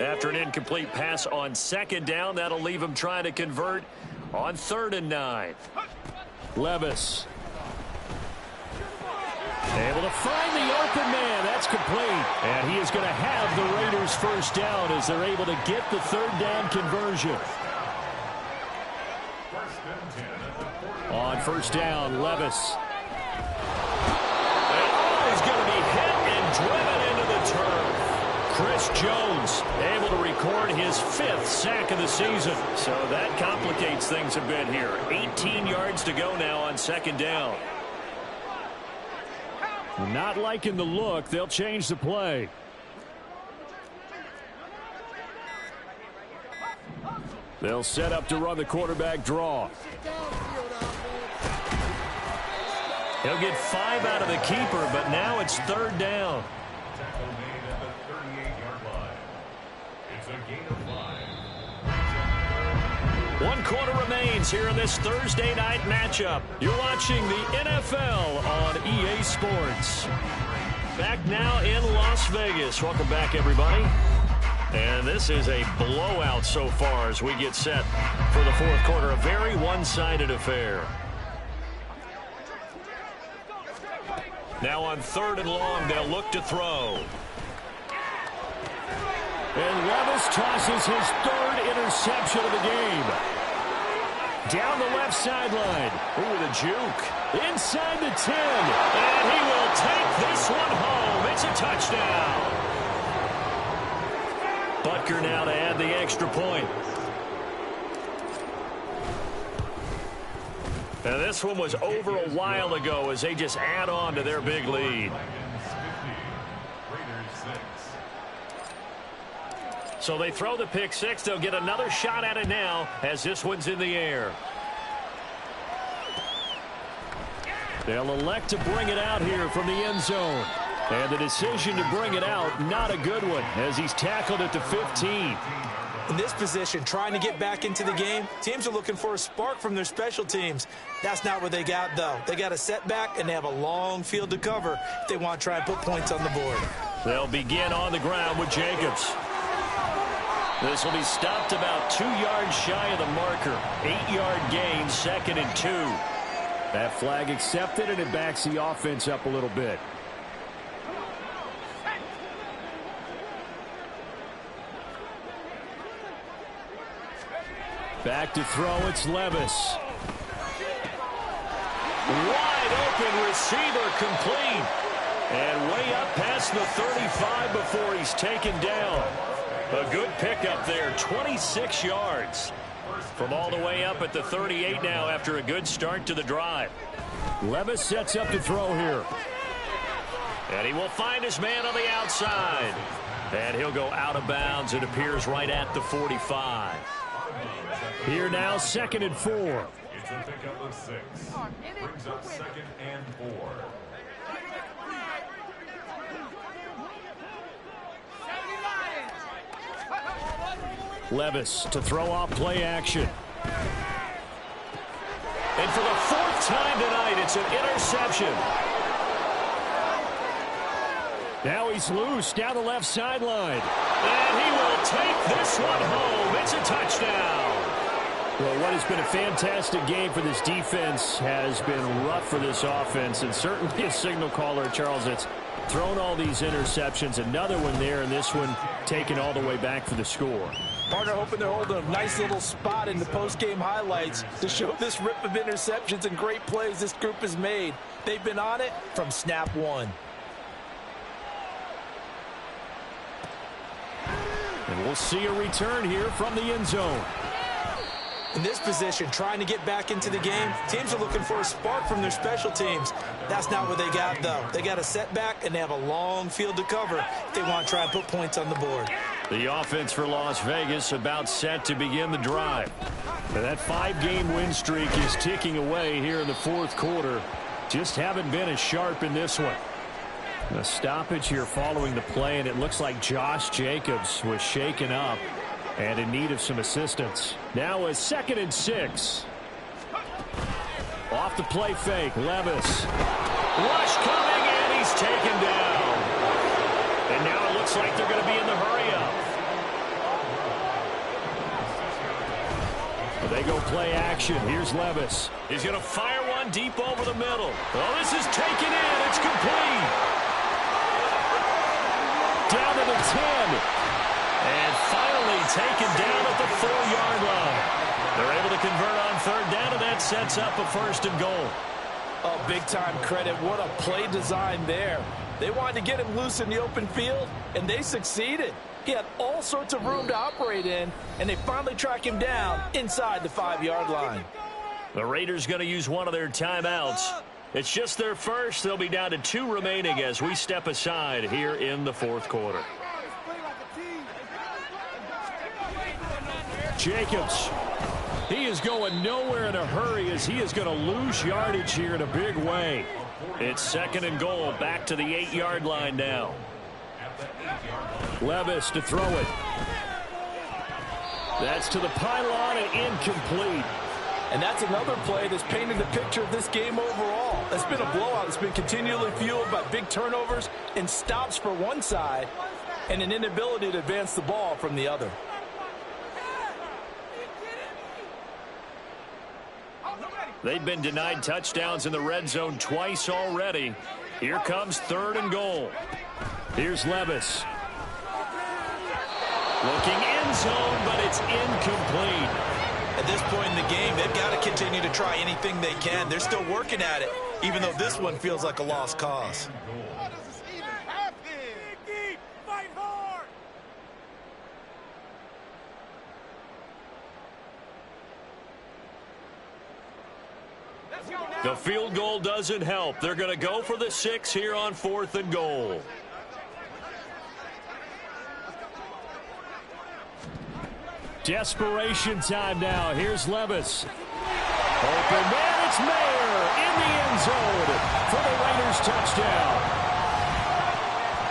After an incomplete pass on second down, that'll leave him trying to convert on 3rd and 9. Levis. Able to find the open man. That's complete. And he is going to have the Raiders first down as they're able to get the 3rd down conversion. On 1st down, Levis. And he's going to be hit and driven into the turf. Chris Jones able to record his 5th sack of the season. So that complicates things a bit here. 18 yards to go now on 2nd down. Not liking the look. They'll change the play. They'll set up to run the quarterback draw. He'll get 5 out of the keeper, but now it's 3rd down. Tackle made at the 38-yard line. It's a gain of 5. 1 quarter remains here in this Thursday night matchup. You're watching the NFL on EA Sports. Back now in Las Vegas. Welcome back, everybody. And this is a blowout so far as we get set for the 4th quarter. A very one-sided affair. Now on 3rd and long, they'll look to throw. And Levis tosses his 3rd interception of the game. Down the left sideline. Ooh, the juke. Inside the 10. And he will take this one home. It's a touchdown. Butker now to add the extra point. Now this one was over a while ago as they just add on to their big lead. So they throw the pick 6. They'll get another shot at it now as this one's in the air. They'll elect to bring it out here from the end zone. And the decision to bring it out, not a good one, as he's tackled at the 15. In this position, trying to get back into the game, teams are looking for a spark from their special teams. That's not what they got, though. They got a setback, and they have a long field to cover if they want to try and put points on the board. They'll begin on the ground with Jacobs. This will be stopped about 2 yards shy of the marker. 8-yard gain, 2nd and 2. That flag accepted, and it backs the offense up a little bit. Back to throw, it's Levis. Wide open receiver complete. And way up past the 35 before he's taken down. A good pickup there, 26 yards. From all the way up at the 38 now after a good start to the drive. Levis sets up to throw here. And he will find his man on the outside. And he'll go out of bounds. It appears right at the 45. Here now, 2nd and 4. It's a pickup of 6. Brings up 2nd and 4. Levis to throw off play action. And for the 4th time tonight, it's an interception. Now he's loose down the left sideline. And he will take this one home. It's a touchdown. Well, what has been a fantastic game for this defense has been rough for this offense, and certainly a signal caller, Charles, that's Thrown all these interceptions, another one there, and this one taken all the way back for the score. Partner hoping they're holding a nice little spot in the post-game highlights to show this rip of interceptions and great plays this group has made. They've been on it from snap one. And we'll see a return here from the end zone. In this position, trying to get back into the game, teams are looking for a spark from their special teams. That's not what they got, though. They got a setback, and they have a long field to cover if they want to try and put points on the board. The offense for Las Vegas about set to begin the drive. And that 5-game win streak is ticking away here in the fourth quarter. Just haven't been as sharp in this one. A stoppage here following the play, and it looks like Josh Jacobs was shaken up and in need of some assistance. Now a 2nd and 6. Off the play fake, Levis. Rush coming, and he's taken down. And now it looks like they're going to be in the hurry-up. They go play action. Here's Levis. He's going to fire one deep over the middle. Oh, this is taken in. It's complete. Down to the 10. And finally taken down at the 4-yard line. They're able to convert on 3rd down, and that sets up a 1st and goal. Oh, big-time credit. What a play design there. They wanted to get him loose in the open field, and they succeeded. He had all sorts of room to operate in, and they finally track him down inside the 5-yard line. The Raiders going to use one of their timeouts. It's just their first. They'll be down to 2 remaining as we step aside here in the fourth quarter. Jacobs. He is going nowhere in a hurry as he is going to lose yardage here in a big way. It's 2nd and goal. Back to the 8-yard line now. Levis to throw it. That's to the pylon and incomplete. And that's another play that's painted the picture of this game overall. It's been a blowout. It's been continually fueled by big turnovers and stops for one side and an inability to advance the ball from the other. They've been denied touchdowns in the red zone twice already. Here comes 3rd and goal. Here's Levis. Looking end zone, but it's incomplete. At this point in the game, they've got to continue to try anything they can. They're still working at it, even though this one feels like a lost cause. The field goal doesn't help. They're going to go for the 6 here on 4th and goal. Desperation time now. Here's Levis. Open man, it's Mayer in the end zone for the Raiders touchdown.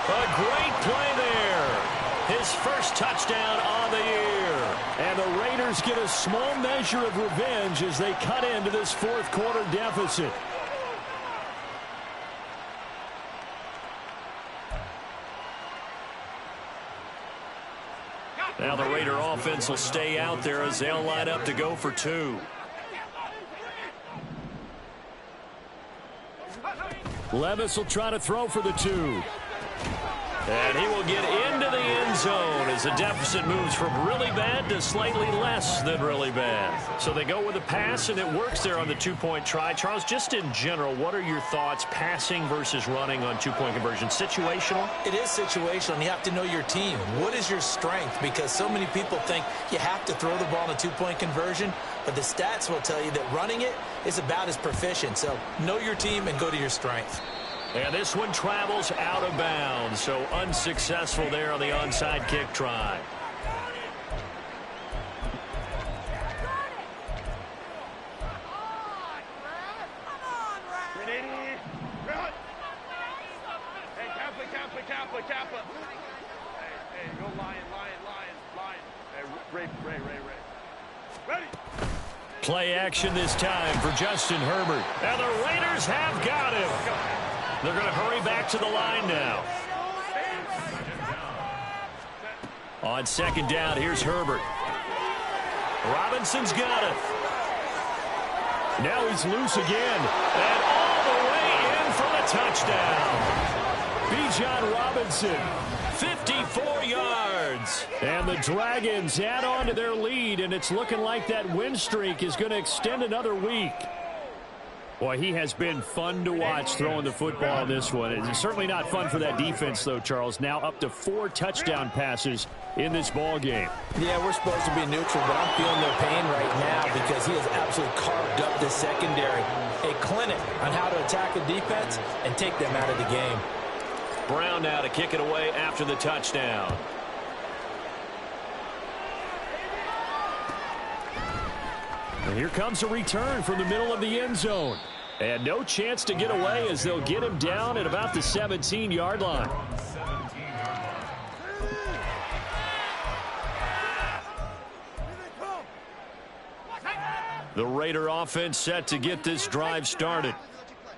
A great play there. His first touchdown on the year. And the Raiders get a small measure of revenge as they cut into this fourth quarter deficit. Now the Raider offense will stay out there as they'll line up to go for 2. Levis will try to throw for the 2. And he will get into the end zone as the deficit moves from really bad to slightly less than really bad. So they go with a pass, and it works there on the 2-point try. Charles, just in general, what are your thoughts passing versus running on 2-point conversion? Situational? It is situational, and you have to know your team. What is your strength? Because so many people think you have to throw the ball in a 2-point conversion, but the stats will tell you that running it is about as proficient. So know your team and go to your strength. And this one travels out of bounds, so unsuccessful there on the onside kick try. Kappa. Hey, go lion. Hey, Ray. Ready? Play action this time for Justin Herbert. And the Raiders have got him. They're going to hurry back to the line now. On 2nd down, here's Herbert. Robinson's got it. Now he's loose again. And all the way in for the touchdown. Bijan Robinson, 54 yards. And the Dragons add on to their lead, and it's looking like that win streak is going to extend another week. Boy, he has been fun to watch throwing the football in this one. It's certainly not fun for that defense, though, Charles. Now up to 4 touchdown passes in this ball game. Yeah, we're supposed to be neutral, but I'm feeling their pain right now because he has absolutely carved up the secondary. A clinic on how to attack the defense and take them out of the game. Brown now to kick it away after the touchdown. And here comes a return from the middle of the end zone. And no chance to get away as they'll get him down at about the 17-yard line. The Raider offense set to get this drive started.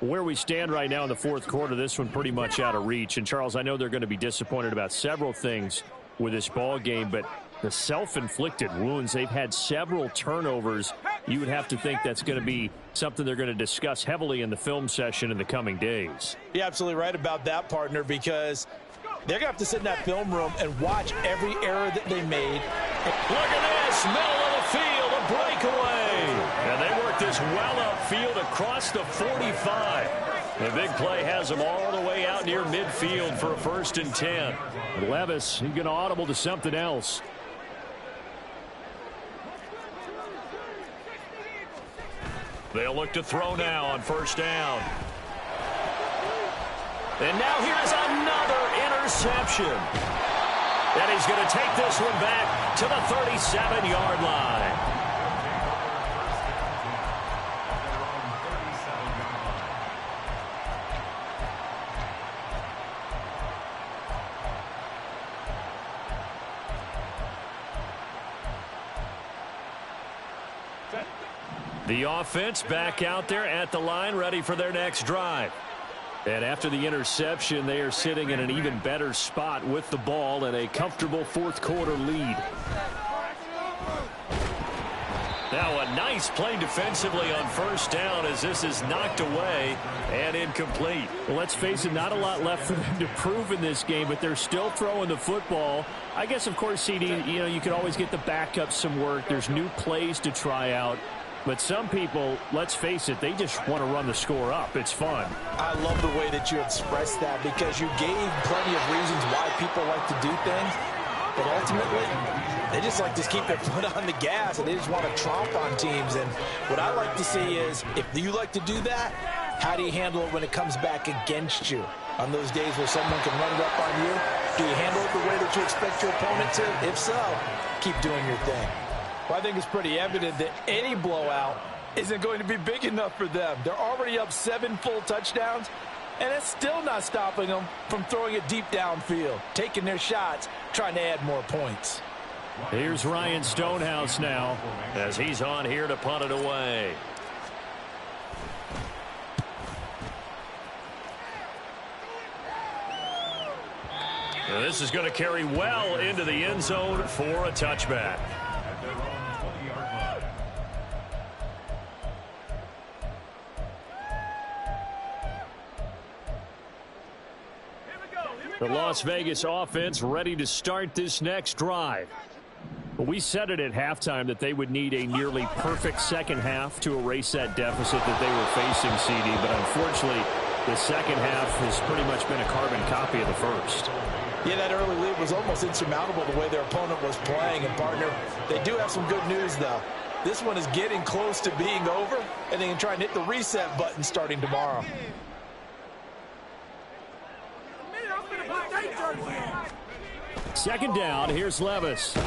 Where we stand right now in the fourth quarter, this one pretty much out of reach. And, Charles, I know they're going to be disappointed about several things with this ball game, but the self-inflicted wounds, they've had several turnovers. You would have to think that's going to be something they're going to discuss heavily in the film session in the coming days. You're absolutely right about that, partner, because they're going to have to sit in that film room and watch every error that they made. Look at this, middle of the field, a breakaway. And they work this well upfield across the 45. The big play has them all the way out near midfield for a 1st and 10. Levis, he's going to audible to something else. They'll look to throw now on 1st down. And now here's another interception. And he's going to take this one back to the 37-yard line. The offense back out there at the line, ready for their next drive. And after the interception, they are sitting in an even better spot with the ball and a comfortable fourth quarter lead. Now a nice play defensively on 1st down as this is knocked away and incomplete. Well, let's face it, not a lot left for them to prove in this game, but they're still throwing the football. I guess, of course, CD, you can always get the backup some work. There's new plays to try out. But some people, let's face it, they just want to run the score up. It's fun. I love the way that you expressed that because you gave plenty of reasons why people like to do things. But ultimately, they just like to keep their foot on the gas, and they just want to tromp on teams. And what I like to see is, if you like to do that, how do you handle it when it comes back against you? On those days where someone can run it up on you, do you handle it the way that you expect your opponent to? If so, keep doing your thing. Well, I think it's pretty evident that any blowout isn't going to be big enough for them. They're already up 7 full touchdowns, and it's still not stopping them from throwing it deep downfield, taking their shots, trying to add more points. Here's Ryan Stonehouse now as he's on here to punt it away. And this is going to carry well into the end zone for a touchback. The Las Vegas offense ready to start this next drive. We said it at halftime that they would need a nearly perfect second half to erase that deficit that they were facing, CD. But unfortunately, the second half has pretty much been a carbon copy of the first. Yeah, that early lead was almost insurmountable the way their opponent was playing. And, partner, they do have some good news, though. This one is getting close to being over, and they can try and hit the reset button starting tomorrow. Second down, here's Levis. Oh,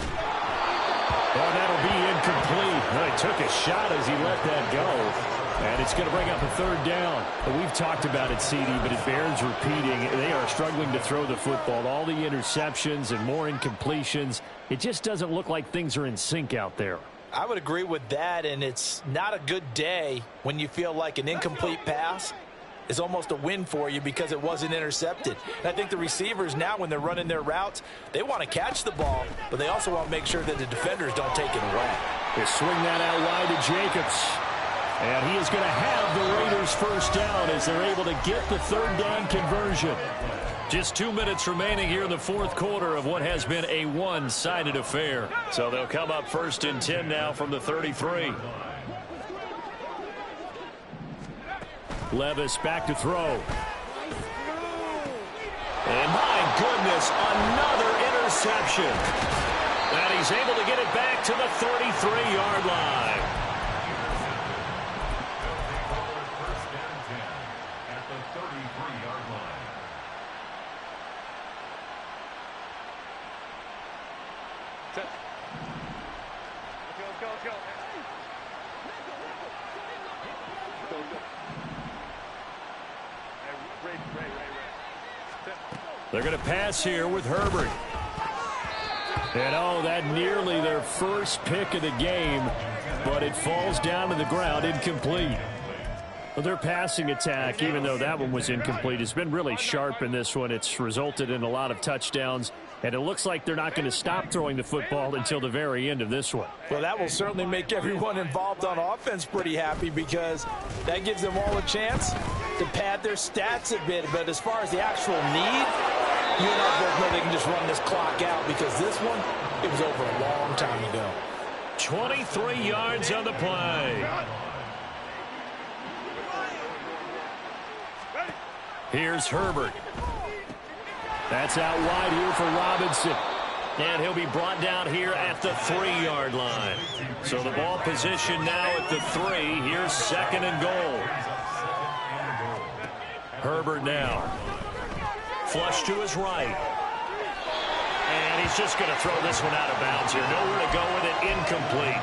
that'll be incomplete. Well, he took a shot as he let that go. And it's going to bring up a 3rd down. We've talked about it, CD, but it bears repeating. They are struggling to throw the football. All the interceptions and more incompletions. It just doesn't look like things are in sync out there. I would agree with that, and it's not a good day when you feel like an incomplete pass is almost a win for you because it wasn't intercepted. And I think the receivers now, when they're running their routes, they want to catch the ball, but they also want to make sure that the defenders don't take it away. They swing that out wide to Jacobs. And he is going to have the Raiders first down as they're able to get the third down conversion. Just 2 minutes remaining here in the fourth quarter of what has been a one-sided affair. So they'll come up first and 10 now from the 33. Levis back to throw. And my goodness, another interception. And he's able to get it back to the 33-yard line. At the 33-yard line. Let's go. Ray. They're going to pass here with Herbert. And that nearly their first pick of the game, but it falls down to the ground incomplete. Well, their passing attack, even though that one was incomplete, has been really sharp in this one. It's resulted in a lot of touchdowns, and it looks like they're not going to stop throwing the football until the very end of this one. Well, that will certainly make everyone involved on offense pretty happy because that gives them all a chance to pad their stats a bit. But as far as the actual need, you and I both know they can just run this clock out because this one, it was over a long time ago. 23 yards on the play. Here's Herbert. That's out wide here for Robinson. And he'll be brought down here at the 3-yard line. So the ball position now at the 3. Here's second and goal. Herbert now. Flush to his right. And he's just going to throw this one out of bounds here. Nowhere to go with it. Incomplete.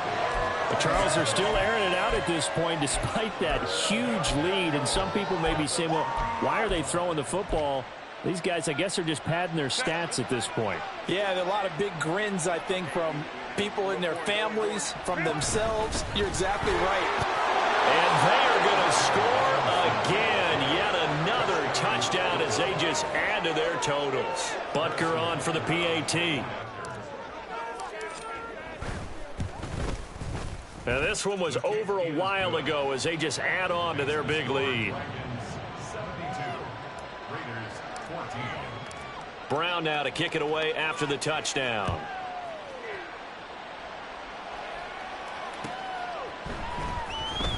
But Charles, are still airing it out at this point despite that huge lead. And some people may be saying, well, why are they throwing the football? These guys, I guess, are just padding their stats at this point. Yeah, there are a lot of big grins, I think, from people in their families, from themselves. You're exactly right. And they are going to score again. Yet another touchdown as they just add to their totals. Butker on for the PAT. Now this one was over a while ago as they just add on to their big lead. Brown now to kick it away after the touchdown.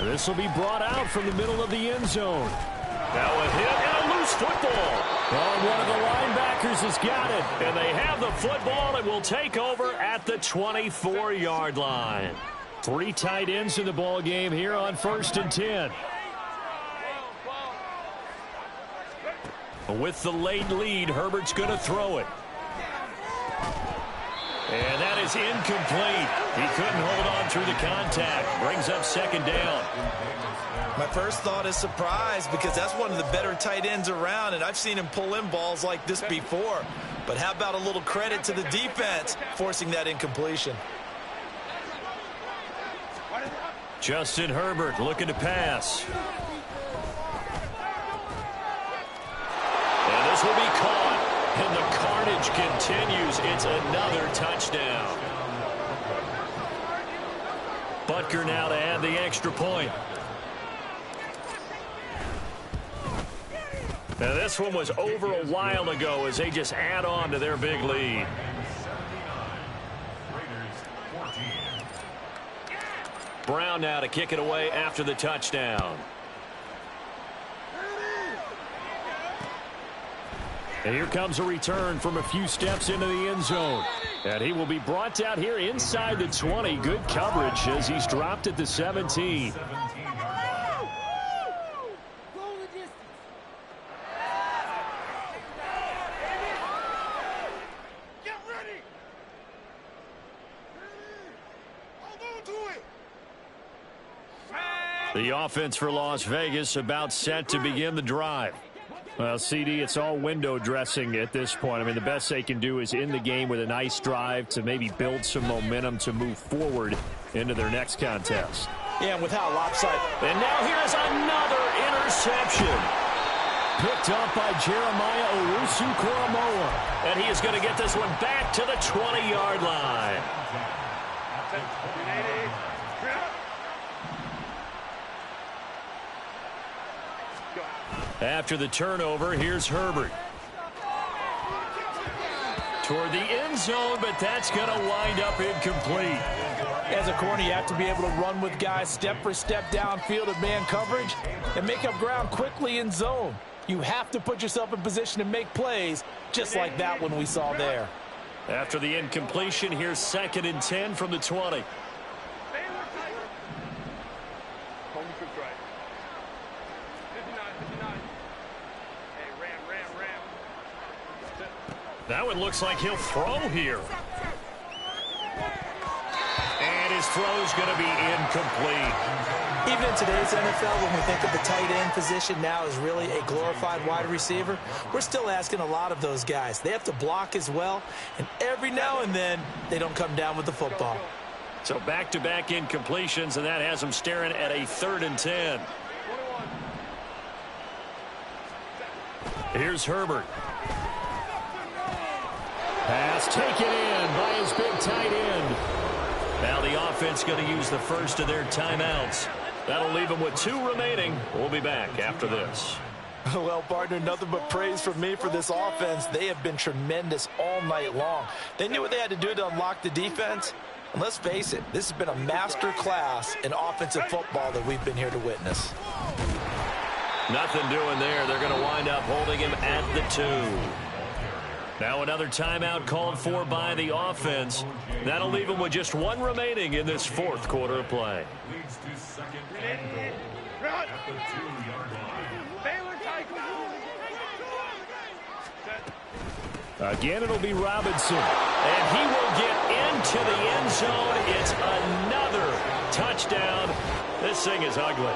This will be brought out from the middle of the end zone. Now a hit and a loose football. One of the linebackers has got it. And they have the football and will take over at the 24-yard line. 3 tight ends in the ball game here on 1st and 10. With the late lead, Herbert's going to throw it. And that is incomplete. He couldn't hold on through the contact. Brings up second down. My first thought is surprise because that's one of the better tight ends around, and I've seen him pull in balls like this before. But how about a little credit to the defense forcing that incompletion? Justin Herbert looking to pass. And this will be caught. And the carnage continues. It's another touchdown. Butker now to add the extra point. Now this one was over a while ago as they just add on to their big lead. Brown now to kick it away after the touchdown. And here comes a return from a few steps into the end zone. And he will be brought down here inside the 20. Good coverage as he's dropped at the 17. The offense for Las Vegas about set to begin the drive. Well, CD, it's all window dressing at this point. I mean, the best they can do is end the game with a nice drive to maybe build some momentum to move forward into their next contest. Yeah, and with how lopsided. And now here's another interception. Picked up by Jeremiah Owusu-Koramoah. And he is going to get this one back to the 20-yard line. After the turnover, here's Herbert. Toward the end zone, but that's going to wind up incomplete. As a corner, you have to be able to run with guys step for step downfield of man coverage and make up ground quickly in zone. You have to put yourself in position to make plays, just like that one we saw there. After the incompletion, here's 2nd and 10 from the 20. Now it looks like he'll throw here. And his throw's going to be incomplete. Even in today's NFL, when we think of the tight end position now as really a glorified wide receiver, we're still asking a lot of those guys. They have to block as well, and every now and then they don't come down with the football. So back-to-back incompletions, and that has them staring at a 3rd and 10. Here's Herbert. Pass taken in by his big tight end. Now the offense going to use the first of their timeouts. That'll leave them with 2 remaining. We'll be back after this. Well, partner, nothing but praise from me for this offense. They have been tremendous all night long. They knew what they had to do to unlock the defense. And let's face it, this has been a master class in offensive football that we've been here to witness. Nothing doing there. They're going to wind up holding him at the 2. Now another timeout called for by the offense. That'll leave them with just 1 remaining in this 4th quarter of play. Leads to 2nd and goal at the 2-yard line. Again, it'll be Robinson. And he will get into the end zone. It's another touchdown. This thing is ugly.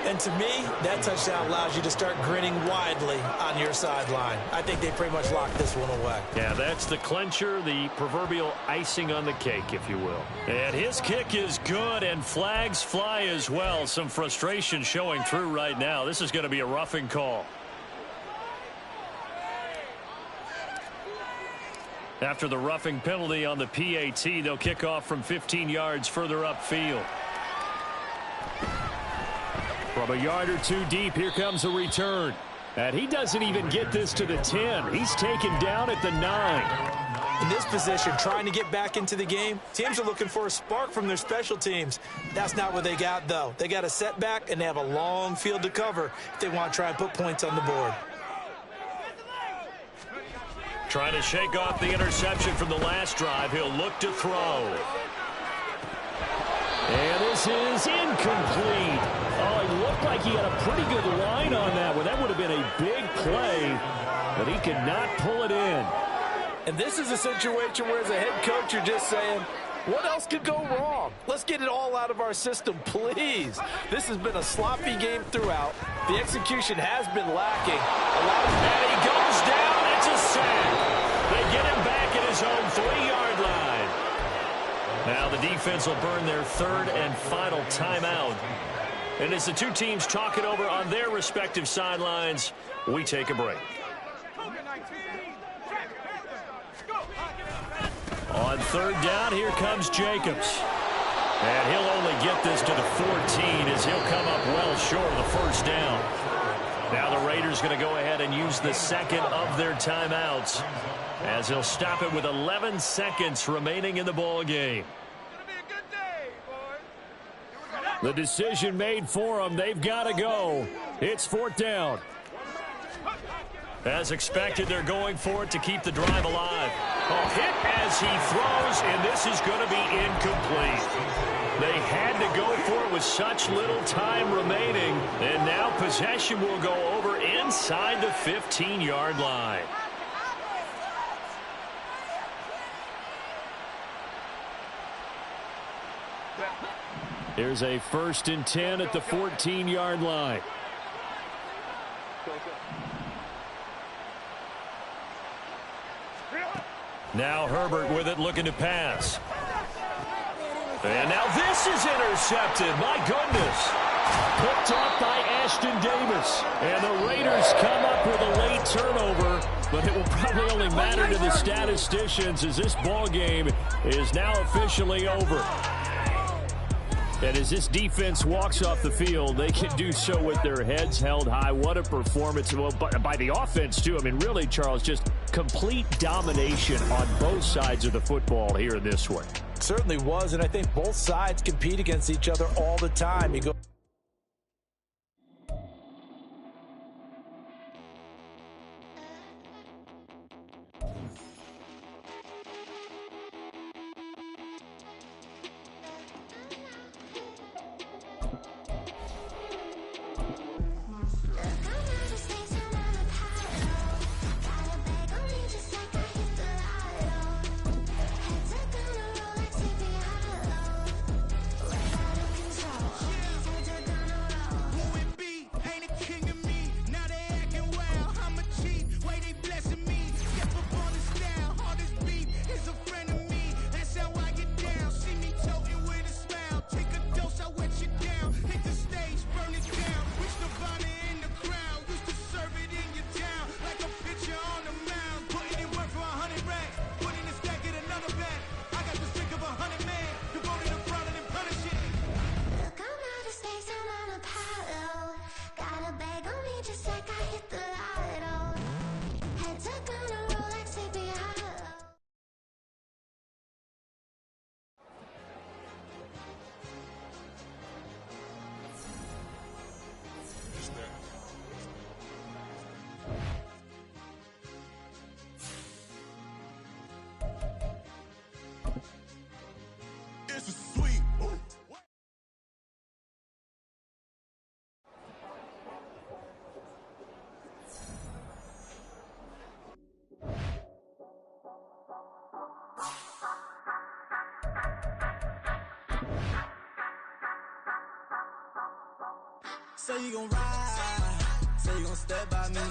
And to me, that touchdown allows you to start grinning widely on your sideline. I think they pretty much locked this one away. Yeah, that's the clincher, the proverbial icing on the cake, if you will. And his kick is good, and flags fly as well. Some frustration showing through right now. This is going to be a roughing call. After the roughing penalty on the PAT, they'll kick off from 15 yards further upfield. From a yard or 2 deep, here comes a return. And he doesn't even get this to the 10. He's taken down at the 9. In this position, trying to get back into the game, teams are looking for a spark from their special teams. That's not what they got, though. They got a setback, and they have a long field to cover if they want to try and put points on the board. Trying to shake off the interception from the last drive. He'll look to throw. And this is incomplete. Oh, it looked like he had a pretty good line on that one. That would have been a big play, but he could not pull it in. And this is a situation where, as a head coach, you're just saying, what else could go wrong? Let's get it all out of our system, please. This has been a sloppy game throughout. The execution has been lacking. And he goes down. It's a sack. They get him back at his own 3-yard line. Now the defense will burn their 3rd and final timeout. And as the 2 teams talk it over on their respective sidelines, we take a break. On 3rd down, here comes Jacobs. And he'll only get this to the 14 as he'll come up well short of the 1st down. Now the Raiders going to go ahead and use the 2nd of their timeouts as he'll stop it with 11 seconds remaining in the ball game. The decision made for them. They've got to go. It's 4th down. As expected, they're going for it to keep the drive alive. A hit as he throws, and this is going to be incomplete. They had to go for it with such little time remaining, and now possession will go over inside the 15-yard line. Here's a 1st and 10 at the 14-yard line. Now Herbert with it, looking to pass. And now this is intercepted. My goodness. Picked off by Ashton Davis. And the Raiders come up with a late turnover, but it will probably only matter to the statisticians as this ball game is now officially over. And as this defense walks off the field, they can do so with their heads held high. What a performance. Well, by the offense, too. I mean, really, Charles, just complete domination on both sides of the football here in this one. Certainly was, and I think both sides compete against each other all the time. You go. It's a sweep. Say you gon' ride, say you gon' step by me.